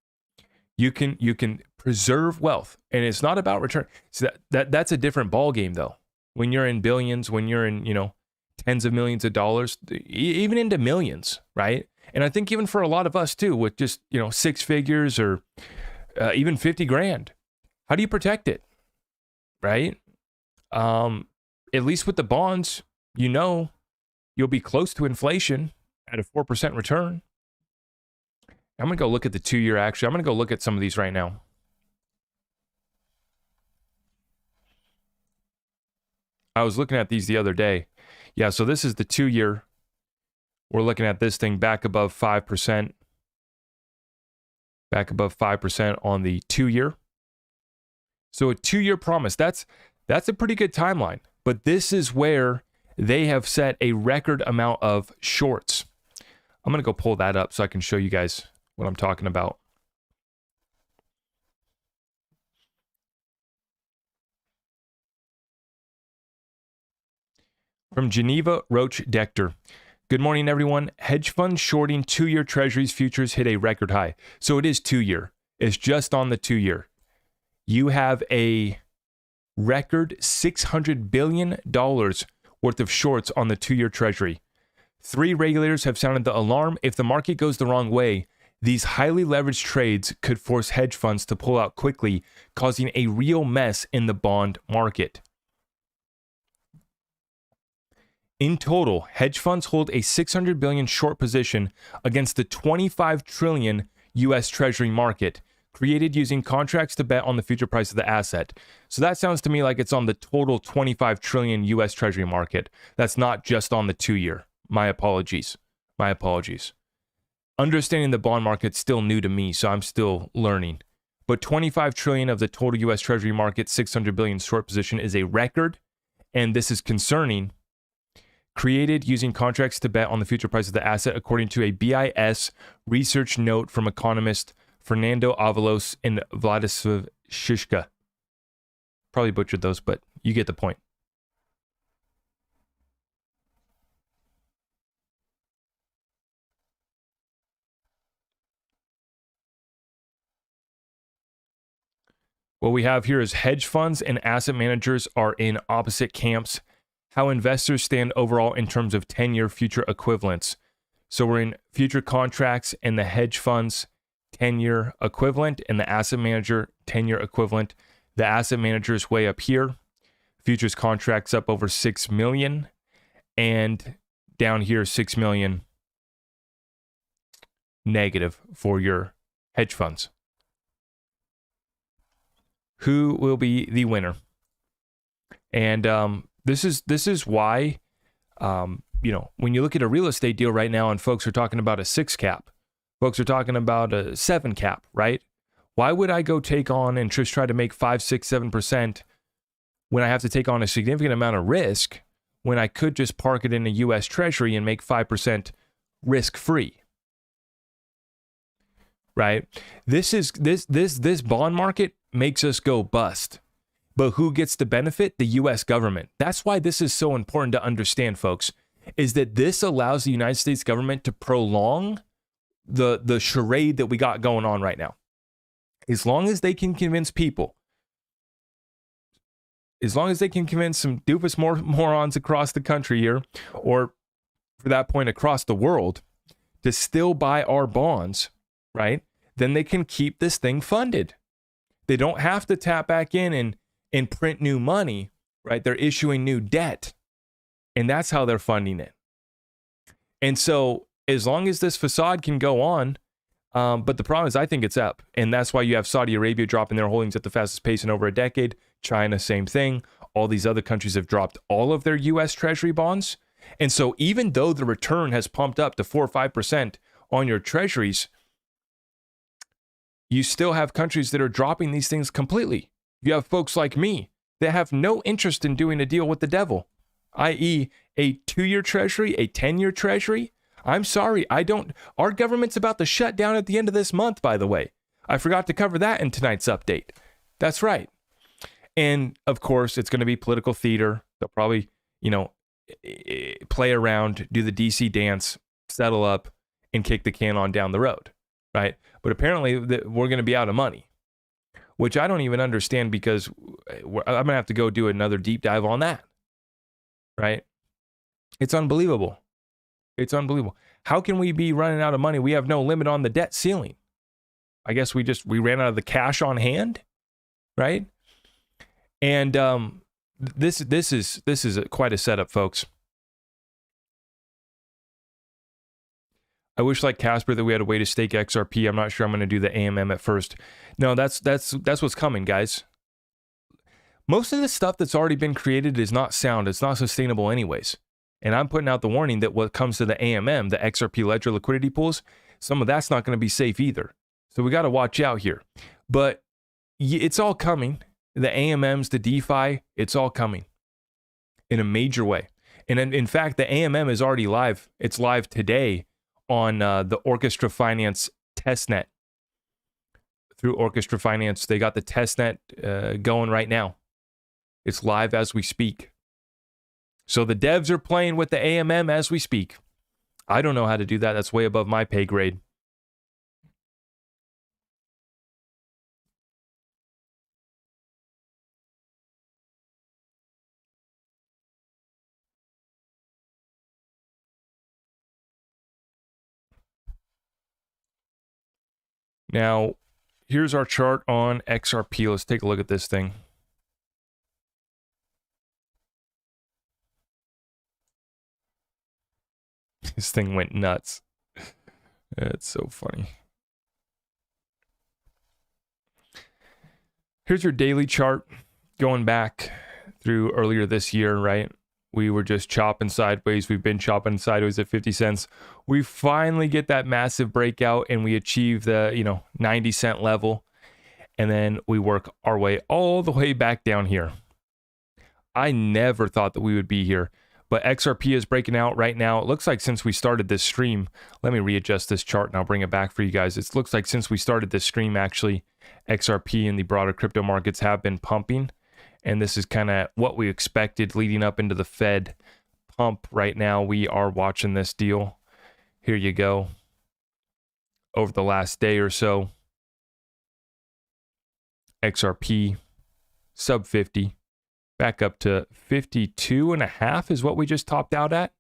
You can preserve wealth, and it's not about return. So that's a different ball game, though. When you're in billions, when you're in, tens of millions of dollars, even into millions, right? And I think even for a lot of us too, with just, six figures or even 50 grand, how do you protect it? Right? At least with the bonds, you'll be close to inflation at a 4% return. I'm going to go look at the 2-year, actually. I'm going to go look at some of these right now. I was looking at these the other day. Yeah, so this is the 2-year. We're looking at this thing back above 5%. Back above 5% on the 2-year. So a 2-year promise, that's a pretty good timeline. But this is where they have set a record amount of shorts. I'm going to go pull that up so I can show you guys what I'm talking about. From Geneva Roach Dector. Good morning, everyone. Hedge funds shorting 2-year treasuries futures hit a record high. So it is 2-year. It's just on the 2-year. You have a record $600 billion worth of shorts on the 2-year treasury. 3 regulators have sounded the alarm. If the market goes the wrong way, these highly leveraged trades could force hedge funds to pull out quickly, causing a real mess in the bond market. In total, hedge funds hold a $600 billion short position against the $25 trillion U.S. Treasury market, created using contracts to bet on the future price of the asset. So that sounds to me like it's on the total $25 trillion U.S. Treasury market. That's not just on the 2-year. My apologies. Understanding the bond market's still new to me, so I'm still learning. But $25 trillion of the total U.S. Treasury market, $600 billion short position is a record, and this is concerning. Created using contracts to bet on the future price of the asset, according to a BIS research note from economist Fernando Avalos and Vladislav Shishka. Probably butchered those, but you get the point. What we have here is hedge funds and asset managers are in opposite camps. How investors stand overall in terms of 10-year future equivalents. So we're in future contracts and the hedge funds 10-year equivalent and the asset manager 10-year equivalent. The asset manager is way up here. Futures contracts up over 6 million, and down here 6 million negative for your hedge funds. Who will be the winner? And this is why, when you look at a real estate deal right now and folks are talking about a 6 cap, folks are talking about a 7 cap, right? Why would I go take on and just try to make 5, 6, 7% when I have to take on a significant amount of risk when I could just park it in a U.S. Treasury and make 5% risk-free? Right? This bond market makes us go bust. But who gets the benefit? The U.S. government. That's why this is so important to understand, folks, is that this allows the United States government to prolong the charade that we got going on right now. As long as they can convince people, as long as they can convince some doofus morons across the country here, or for that point across the world, to still buy our bonds, right? Then they can keep this thing funded. They don't have to tap back in and print new money, right? They're issuing new debt, and that's how they're funding it. And so as long as this facade can go on, but the problem is I think it's up, and that's why you have Saudi Arabia dropping their holdings at the fastest pace in over a decade. China, same thing. All these other countries have dropped all of their U.S. Treasury bonds. And so even though the return has pumped up to 4 or 5% on your treasuries, you still have countries that are dropping these things completely. You have folks like me that have no interest in doing a deal with the devil, i.e. a 2-year treasury, a 10-year treasury. I'm sorry. Our government's about to shut down at the end of this month, by the way. I forgot to cover that in tonight's update. That's right. And of course, it's going to be political theater. They'll probably, play around, do the DC dance, settle up, and kick the can on down the road, right? But apparently, we're going to be out of money, which I don't even understand, because I'm going to have to go do another deep dive on that, right? It's unbelievable. It's unbelievable. How can we be running out of money? We have no limit on the debt ceiling. I guess we ran out of the cash on hand, right? And this is quite a setup, folks. I wish, like Casper, that we had a way to stake XRP. I'm not sure I'm going to do the AMM at first. No, that's what's coming, guys. Most of the stuff that's already been created is not sound. It's not sustainable anyways. And I'm putting out the warning that what comes to the AMM, the XRP ledger liquidity pools, some of that's not going to be safe either. So we got to watch out here. But it's all coming. The AMMs, the DeFi, it's all coming in a major way. And in fact, the AMM is already live. It's live today on the Orchestra Finance testnet. Through Orchestra Finance, they got the testnet going right now. It's live as we speak. So the devs are playing with the AMM as we speak. I don't know how to do that. That's way above my pay grade. Now, here's our chart on XRP. Let's take a look at this thing. This thing went nuts. It's so funny. Here's your daily chart going back through earlier this year, right? We were just chopping sideways. We've been chopping sideways at 50 cents. We finally get that massive breakout and we achieve the, 90 cent level. And then we work our way all the way back down here. I never thought that we would be here, but XRP is breaking out right now. It looks like since we started this stream, let me readjust this chart and I'll bring it back for you guys. It looks like since we started this stream, actually, XRP and the broader crypto markets have been pumping. And this is kind of what we expected leading up into the Fed pump. Right now, we are watching this deal. Here you go. Over the last day or so, XRP sub 50, back up to 52.5 is what we just topped out at.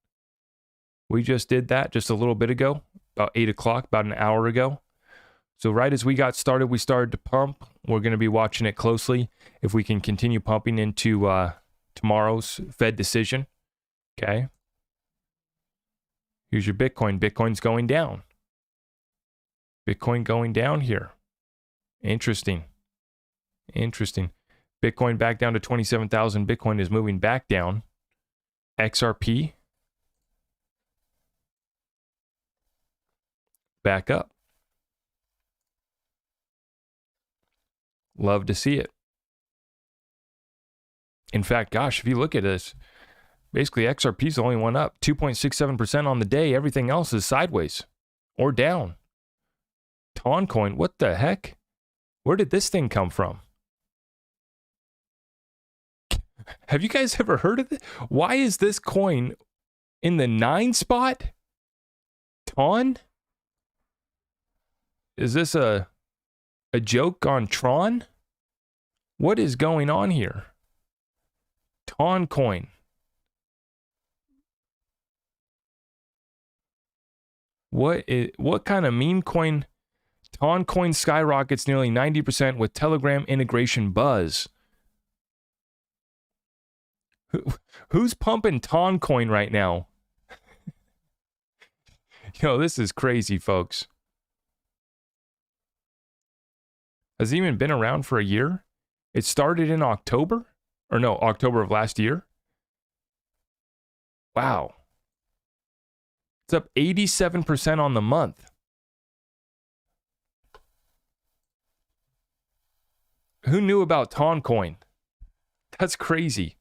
We just did that just a little bit ago, about 8 o'clock, about an hour ago. So right as we got started, we started to pump. We're going to be watching it closely if we can continue pumping into tomorrow's Fed decision. Okay. Here's your Bitcoin. Bitcoin's going down. Bitcoin going down here. Interesting. Bitcoin back down to 27,000. Bitcoin is moving back down. XRP back up. Love to see it. In fact, gosh, if you look at this, basically XRP is the only one up. 2.67% on the day. Everything else is sideways or down. Toncoin, what the heck? Where did this thing come from? Have you guys ever heard of it? Why is this coin in the 9 spot? Ton? Is this a joke on Tron? What is going on here? Toncoin. What kind of meme coin? Toncoin skyrockets nearly 90% with Telegram integration buzz. Who's pumping Toncoin right now? This is crazy, folks. Has it even been around for a year? It started in October? Or no, October of last year? Wow. It's up 87% on the month. Who knew about Toncoin? That's crazy.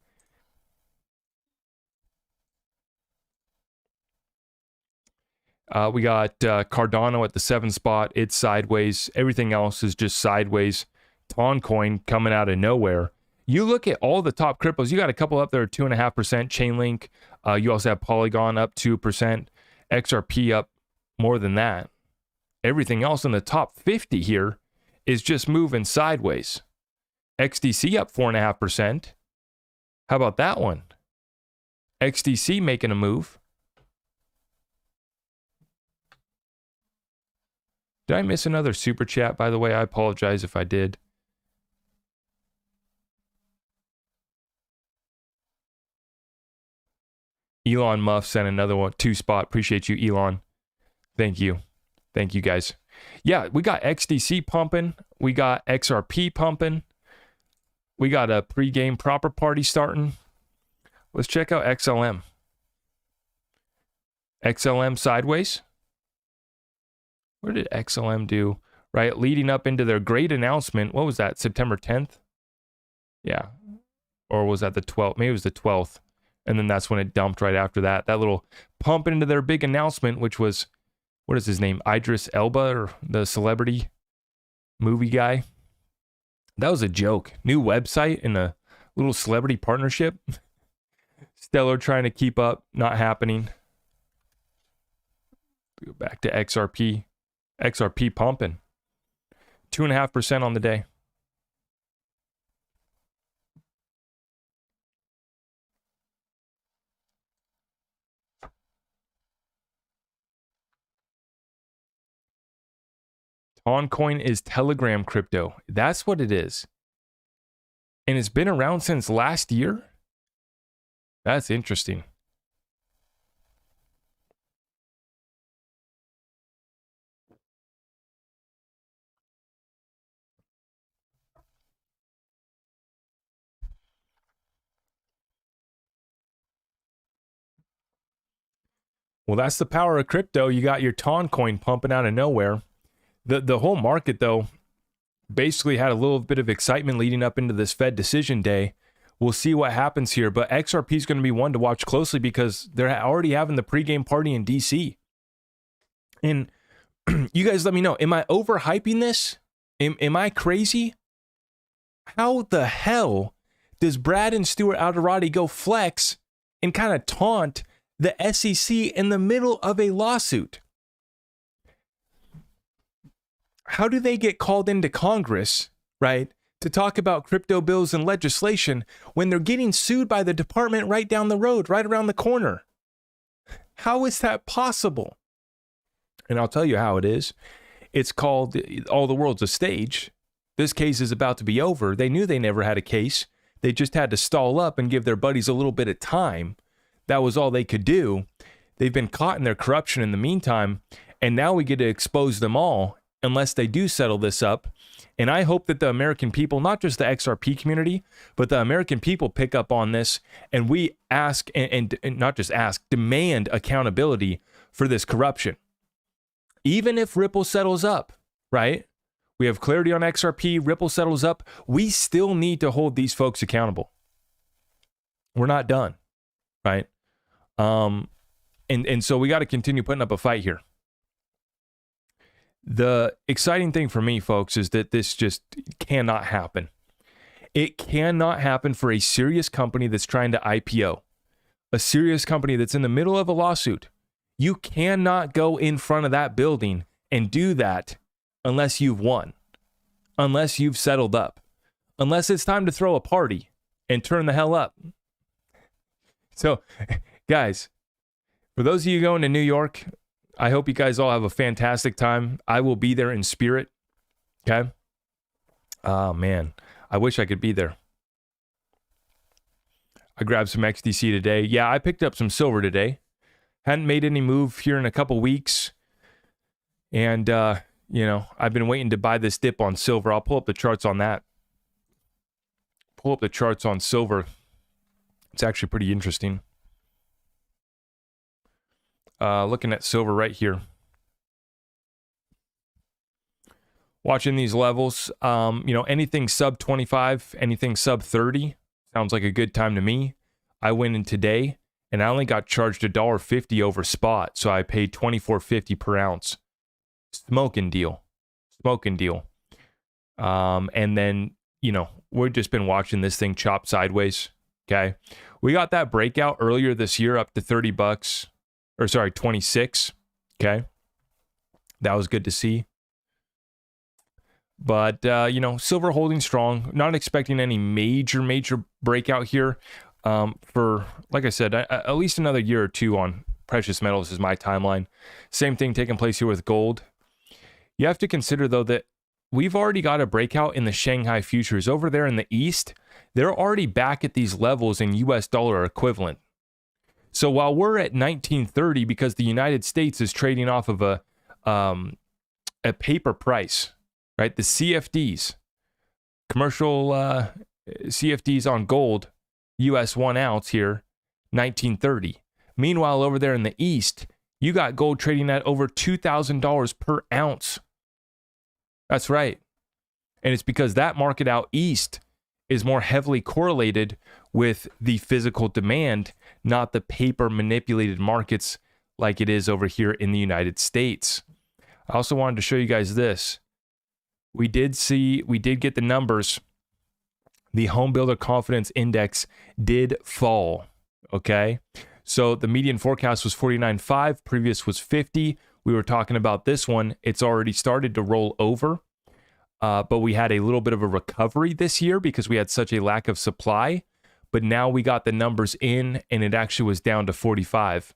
We got Cardano at the 7 spot. It's sideways. Everything else is just sideways. Toncoin coming out of nowhere. You look at all the top cryptos. You got a couple up there, 2.5%. Chainlink. You also have Polygon up 2%. XRP up more than that. Everything else in the top 50 here is just moving sideways. XDC up 4.5%. How about that one? XDC making a move. Did I miss another super chat, by the way? I apologize if I did. Elon Musk sent another one, 2 spot. Appreciate you, Elon. Thank you. Thank you, guys. Yeah, we got XDC pumping. We got XRP pumping. We got a pregame proper party starting. Let's check out XLM. XLM sideways. What did XLM do? Right, leading up into their great announcement. What was that, September 10th? Yeah. Or was that the 12th? Maybe it was the 12th. And then that's when it dumped right after that. That little pump into their big announcement, which was, what is his name? Idris Elba, or the celebrity movie guy. That was a joke. New website and a little celebrity partnership. Stellar trying to keep up, not happening. Go back to XRP. XRP pumping. 2.5% on the day. Toncoin is Telegram crypto. That's what it is. And it's been around since last year? That's interesting. Well, that's the power of crypto. You got your Toncoin pumping out of nowhere. The whole market, though, basically had a little bit of excitement leading up into this Fed decision day. We'll see what happens here, but XRP is going to be one to watch closely because they're already having the pregame party in DC. And you guys let me know, am I overhyping this? Am I crazy? How the hell does Brad and Stuart Alderati go flex and kind of taunt the SEC in the middle of a lawsuit? How do they get called into Congress, right, to talk about crypto bills and legislation when they're getting sued by the department right down the road, right around the corner? How is that possible? And I'll tell you how it is. It's called All the World's a Stage. This case is about to be over. They knew they never had a case. They just had to stall up and give their buddies a little bit of time. That was all they could do. They've been caught in their corruption in the meantime, and now we get to expose them all unless they do settle this up. And I hope that the American people, not just the XRP community, but the American people pick up on this, and we ask, and not just ask, demand accountability for this corruption. Even if Ripple settles up, right? We have clarity on XRP, Ripple settles up, we still need to hold these folks accountable. We're not done, right? And so we got to continue putting up a fight here. The exciting thing for me, folks, is that this just cannot happen. It cannot happen for a serious company that's trying to IPO, a serious company that's in the middle of a lawsuit. You cannot go in front of that building and do that unless you've won, unless you've settled up, unless it's time to throw a party and turn the hell up. So, guys, for those of you going to New York, I hope you guys all have a fantastic time. I will be there in spirit. Okay? Oh, man. I wish I could be there. I grabbed some XDC today. Yeah, I picked up some silver today. Hadn't made any move here in a couple weeks. And, I've been waiting to buy this dip on silver. I'll pull up the charts on that. Pull up the charts on silver. It's actually pretty interesting. Looking at silver right here. Watching these levels, anything sub 25, anything sub 30 sounds like a good time to me. I went in today and I only got charged $1.50 over spot, so I paid $24.50 per ounce. Smoking deal. And then, we've just been watching this thing chop sideways. Okay. We got that breakout earlier this year up to $30, 26. Okay. That was good to see. But, silver holding strong, not expecting any major breakout here for, like I said, at least another year or two on precious metals is my timeline. Same thing taking place here with gold. You have to consider, though, that we've already got a breakout in the Shanghai futures over there in the East. They're already back at these levels in US dollar equivalent. So while we're at 1930 because the United States is trading off of a paper price, right? The CFDs, commercial CFDs on gold, US 1 ounce here, 1930. Meanwhile, over there in the East, you got gold trading at over $2,000 per ounce. That's right. And it's because that market out East is more heavily correlated with the physical demand, not the paper manipulated markets like it is over here in the United States. I also wanted to show you guys this. We did get the numbers. The Home Builder Confidence Index did fall, okay? So the median forecast was 49.5, previous was 50. We were talking about this one. It's already started to roll over, but we had a little bit of a recovery this year because we had such a lack of supply. But now we got the numbers in, and it actually was down to 45.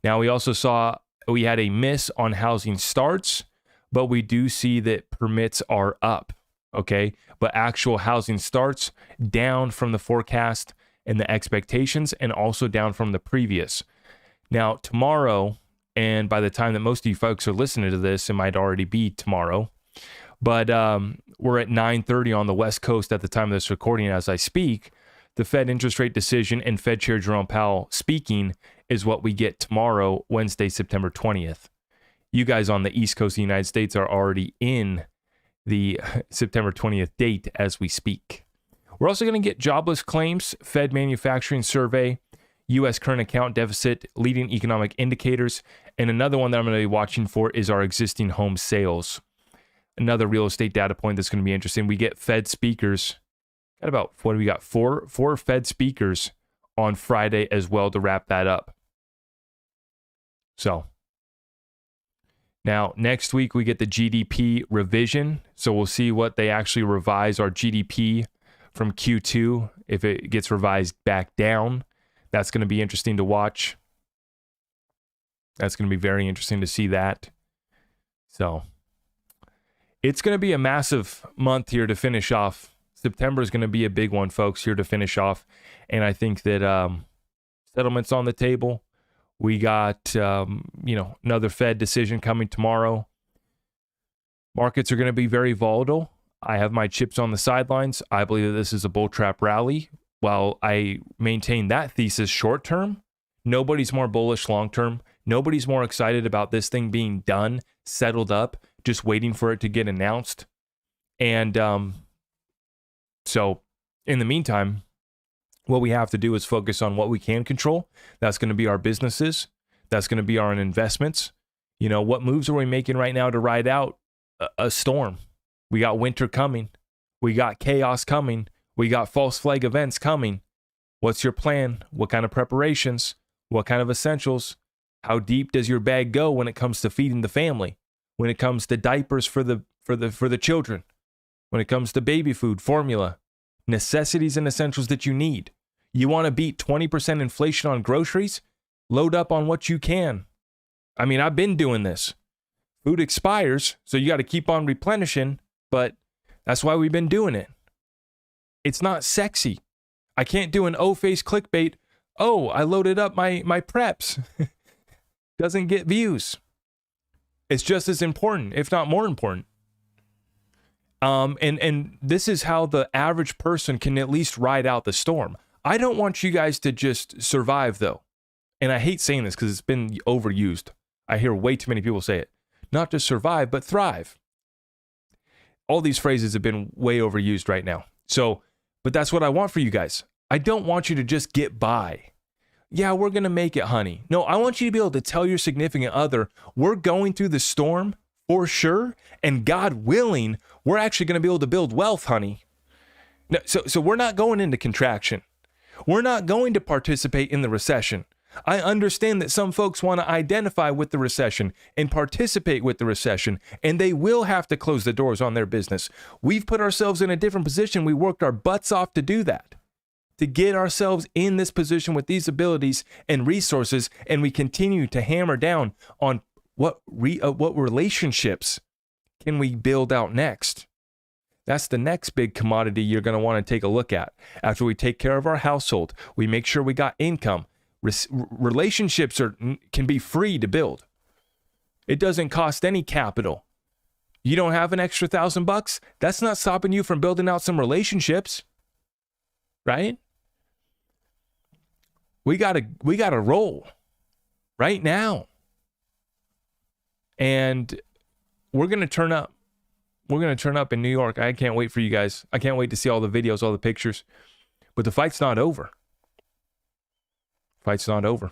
Now we also saw we had a miss on housing starts, but we do see that permits are up, okay? But actual housing starts down from the forecast and the expectations, and also down from the previous. Now, tomorrow, and by the time that most of you folks are listening to this, it might already be tomorrow, but we're at 9:30 on the West Coast at the time of this recording as I speak. The Fed interest rate decision and Fed Chair Jerome Powell speaking is what we get tomorrow, Wednesday, September 20th. You guys on the East Coast of the United States are already in the September 20th date as we speak. We're also going to get jobless claims, Fed manufacturing survey, U.S. current account deficit, leading economic indicators, and another one that I'm going to be watching for is our existing home sales. Another real estate data point that's going to be interesting. We get Fed speakers. Got about, what do we got? Four Fed speakers on Friday as well to wrap that up. So now next week we get the GDP revision. So we'll see what they actually revise our GDP from Q2. If it gets revised back down, that's going to be interesting to watch. That's going to be very interesting to see that. So it's going to be a massive month here to finish off. September is going to be a big one, folks, here to finish off. And I think that settlements on the table. We got, another Fed decision coming tomorrow. Markets are going to be very volatile. I have my chips on the sidelines. I believe that this is a bull trap rally. While I maintain that thesis short term, nobody's more bullish long term. Nobody's more excited about this thing being done, settled up, just waiting for it to get announced. And so in the meantime, what we have to do is focus on what we can control. That's going to be our businesses. That's going to be our investments. What moves are we making right now to ride out a storm? We got winter coming. We got chaos coming. We got false flag events coming. What's your plan? What kind of preparations? What kind of essentials? How deep does your bag go when it comes to feeding the family? When it comes to diapers for the children? When it comes to baby food, formula, necessities and essentials that you need? You want to beat 20% inflation on groceries? Load up on what you can. I mean, I've been doing this. Food expires, so you got to keep on replenishing, but that's why we've been doing it. It's not sexy. I can't do an O-face clickbait. Oh, I loaded up my preps. Doesn't get views. It's just as important, if not more important. And this is how the average person can at least ride out the storm. I don't want you guys to just survive, though. And I hate saying this because it's been overused. I hear way too many people say it. Not just survive, but thrive. All these phrases have been way overused right now. So, but that's what I want for you guys. I don't want you to just get by. Yeah, we're going to make it, honey. No, I want you to be able to tell your significant other, we're going through the storm for sure. And God willing, we're actually going to be able to build wealth, honey. No, so we're not going into contraction. We're not going to participate in the recession. I understand that some folks want to identify with the recession and participate with the recession, and they will have to close the doors on their business. We've put ourselves in a different position. We worked our butts off to do that, to get ourselves in this position with these abilities and resources, and we continue to hammer down on what relationships can we build out next. That's the next big commodity you're going to want to take a look at. After we take care of our household, we make sure we got income. Relationships can be free to build. It doesn't cost any capital. You don't have an extra $1,000? That's not stopping you from building out some relationships, right? We gotta roll right now, and we're gonna turn up. We're gonna turn up in New York. I can't wait for you guys. I can't wait to see all the videos, all the pictures. But the fight's not over. Fight's not over.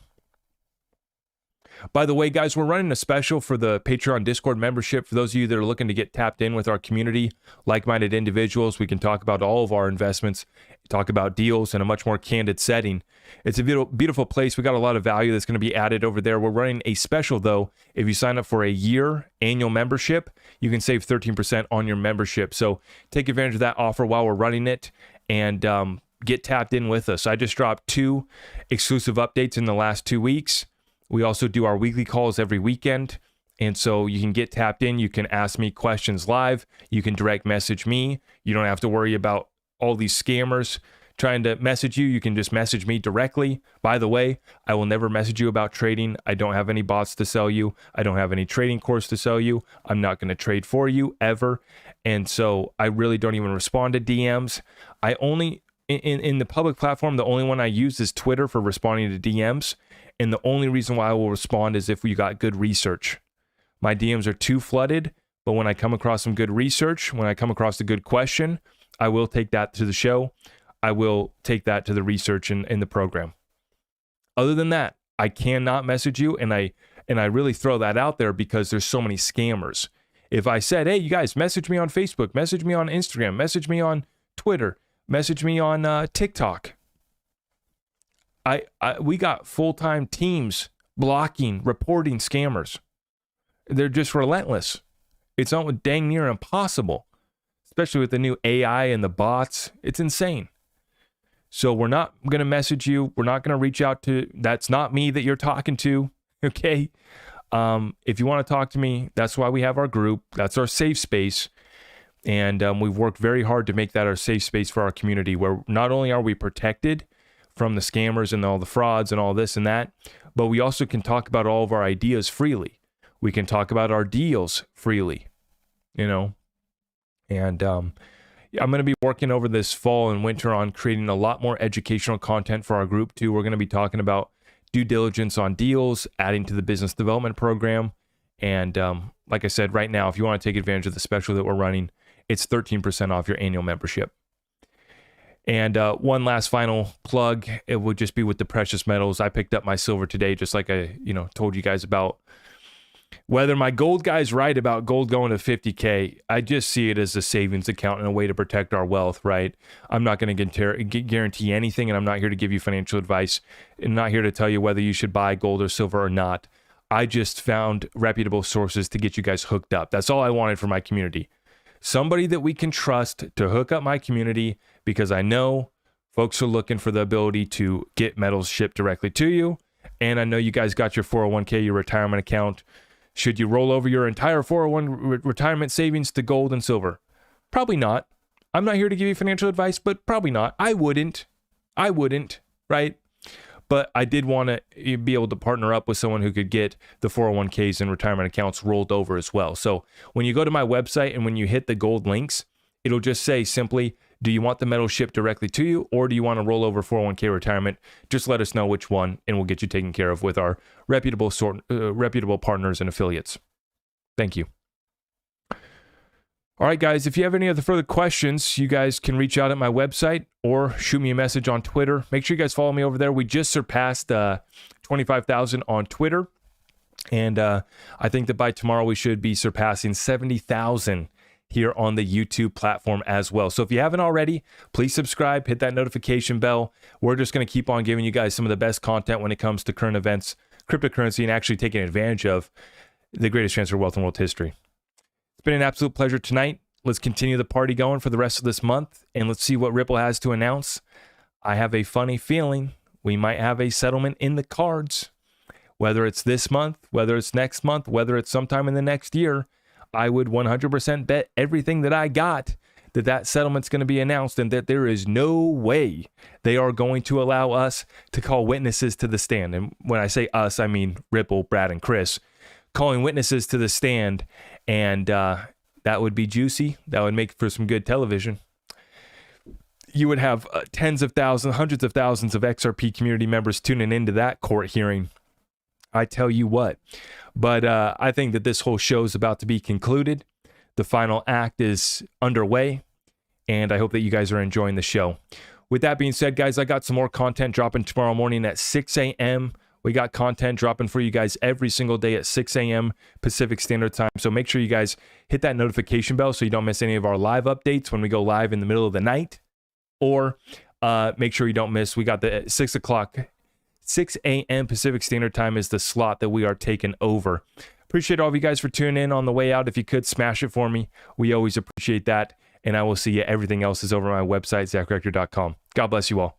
By the way, guys, we're running a special for the Patreon Discord membership. For those of you that are looking to get tapped in with our community, like-minded individuals, we can talk about all of our investments, talk about deals in a much more candid setting. It's a beautiful place. We got a lot of value that's going to be added over there. We're running a special, though. If you sign up for a year annual membership, you can save 13% on your membership. So take advantage of that offer while we're running it, and get tapped in with us. I just dropped 2 exclusive updates in the last 2 weeks. We also do our weekly calls every weekend. And so you can get tapped in. You can ask me questions live. You can direct message me. You don't have to worry about all these scammers trying to message you. You can just message me directly. By the way, I will never message you about trading. I don't have any bots to sell you. I don't have any trading course to sell you. I'm not going to trade for you ever. And so I really don't even respond to DMs. I only... In the public platform, the only one I use is Twitter for responding to DMs. And the only reason why I will respond is if you got good research. My DMs are too flooded, but when I come across some good research, when I come across a good question, I will take that to the show. I will take that to the research in the program. Other than that, I cannot message you, and I really throw that out there because there's so many scammers. If I said, hey, you guys, message me on Facebook, message me on Instagram, message me on Twitter, message me on TikTok. We got full-time teams blocking, reporting scammers. They're just relentless. It's almost dang near impossible, especially with the new AI and the bots. It's insane. So we're not going to message you. We're not going to reach out to, that's not me that you're talking to, okay? If you want to talk to me, that's why we have our group. That's our safe space. And we've worked very hard to make that our safe space for our community, where not only are we protected from the scammers and all the frauds and all this and that, but we also can talk about all of our ideas freely. We can talk about our deals freely, And I'm going to be working over this fall and winter on creating a lot more educational content for our group too. We're going to be talking about due diligence on deals, adding to the business development program. And like I said, right now, if you want to take advantage of the special that we're running, it's 13% off your annual membership. And one last final plug, it would just be with the precious metals. I picked up my silver today, just like I told you guys about. Whether my gold guy's right about gold going to 50K, I just see it as a savings account and a way to protect our wealth, right? I'm not going to guarantee anything, and I'm not here to give you financial advice. I'm not here to tell you whether you should buy gold or silver or not. I just found reputable sources to get you guys hooked up. That's all I wanted for my community. Somebody that we can trust to hook up my community, because I know folks are looking for the ability to get metals shipped directly to you. And I know you guys got your 401k, your retirement account. Should you roll over your entire 401 retirement savings to gold and silver? Probably not. I'm not here to give you financial advice, but probably not. I wouldn't, right? But I did want to be able to partner up with someone who could get the 401ks and retirement accounts rolled over as well. So when you go to my website and when you hit the gold links, it'll just say simply, do you want the metal shipped directly to you, or do you want to roll over 401k retirement? Just let us know which one, and we'll get you taken care of with our reputable partners and affiliates. Thank you. All right, guys, if you have any other further questions, you guys can reach out at my website or shoot me a message on Twitter. Make sure you guys follow me over there. We just surpassed 25,000 on Twitter. And I think that by tomorrow we should be surpassing 70,000 here on the YouTube platform as well. So if you haven't already, please subscribe, hit that notification bell. We're just going to keep on giving you guys some of the best content when it comes to current events, cryptocurrency, and actually taking advantage of the greatest transfer of wealth in world history. It's been an absolute pleasure tonight. Let's continue the party going for the rest of this month, and let's see what Ripple has to announce. I have a funny feeling we might have a settlement in the cards. Whether it's this month, whether it's next month, whether it's sometime in the next year, I would 100% bet everything that I got that that settlement's going to be announced and that there is no way they are going to allow us to call witnesses to the stand. And when I say us, I mean Ripple, Brad, and Chris calling witnesses to the stand, and that would be juicy. That would make for some good television. You would have tens of thousands, hundreds of thousands of XRP community members tuning into that court hearing. I tell you what. But I think that this whole show is about to be concluded. The final act is underway, and I hope that you guys are enjoying the show. With that being said, guys, I got some more content dropping tomorrow morning at 6 a.m. We got content dropping for you guys every single day at 6 a.m. Pacific Standard Time. So make sure you guys hit that notification bell so you don't miss any of our live updates when we go live in the middle of the night. Or make sure you don't miss, we got the 6 a.m. Pacific Standard Time is the slot that we are taking over. Appreciate all of you guys for tuning in on the way out. If you could, smash it for me. We always appreciate that. And I will see you. Everything else is over on my website, ZachRector.com. God bless you all.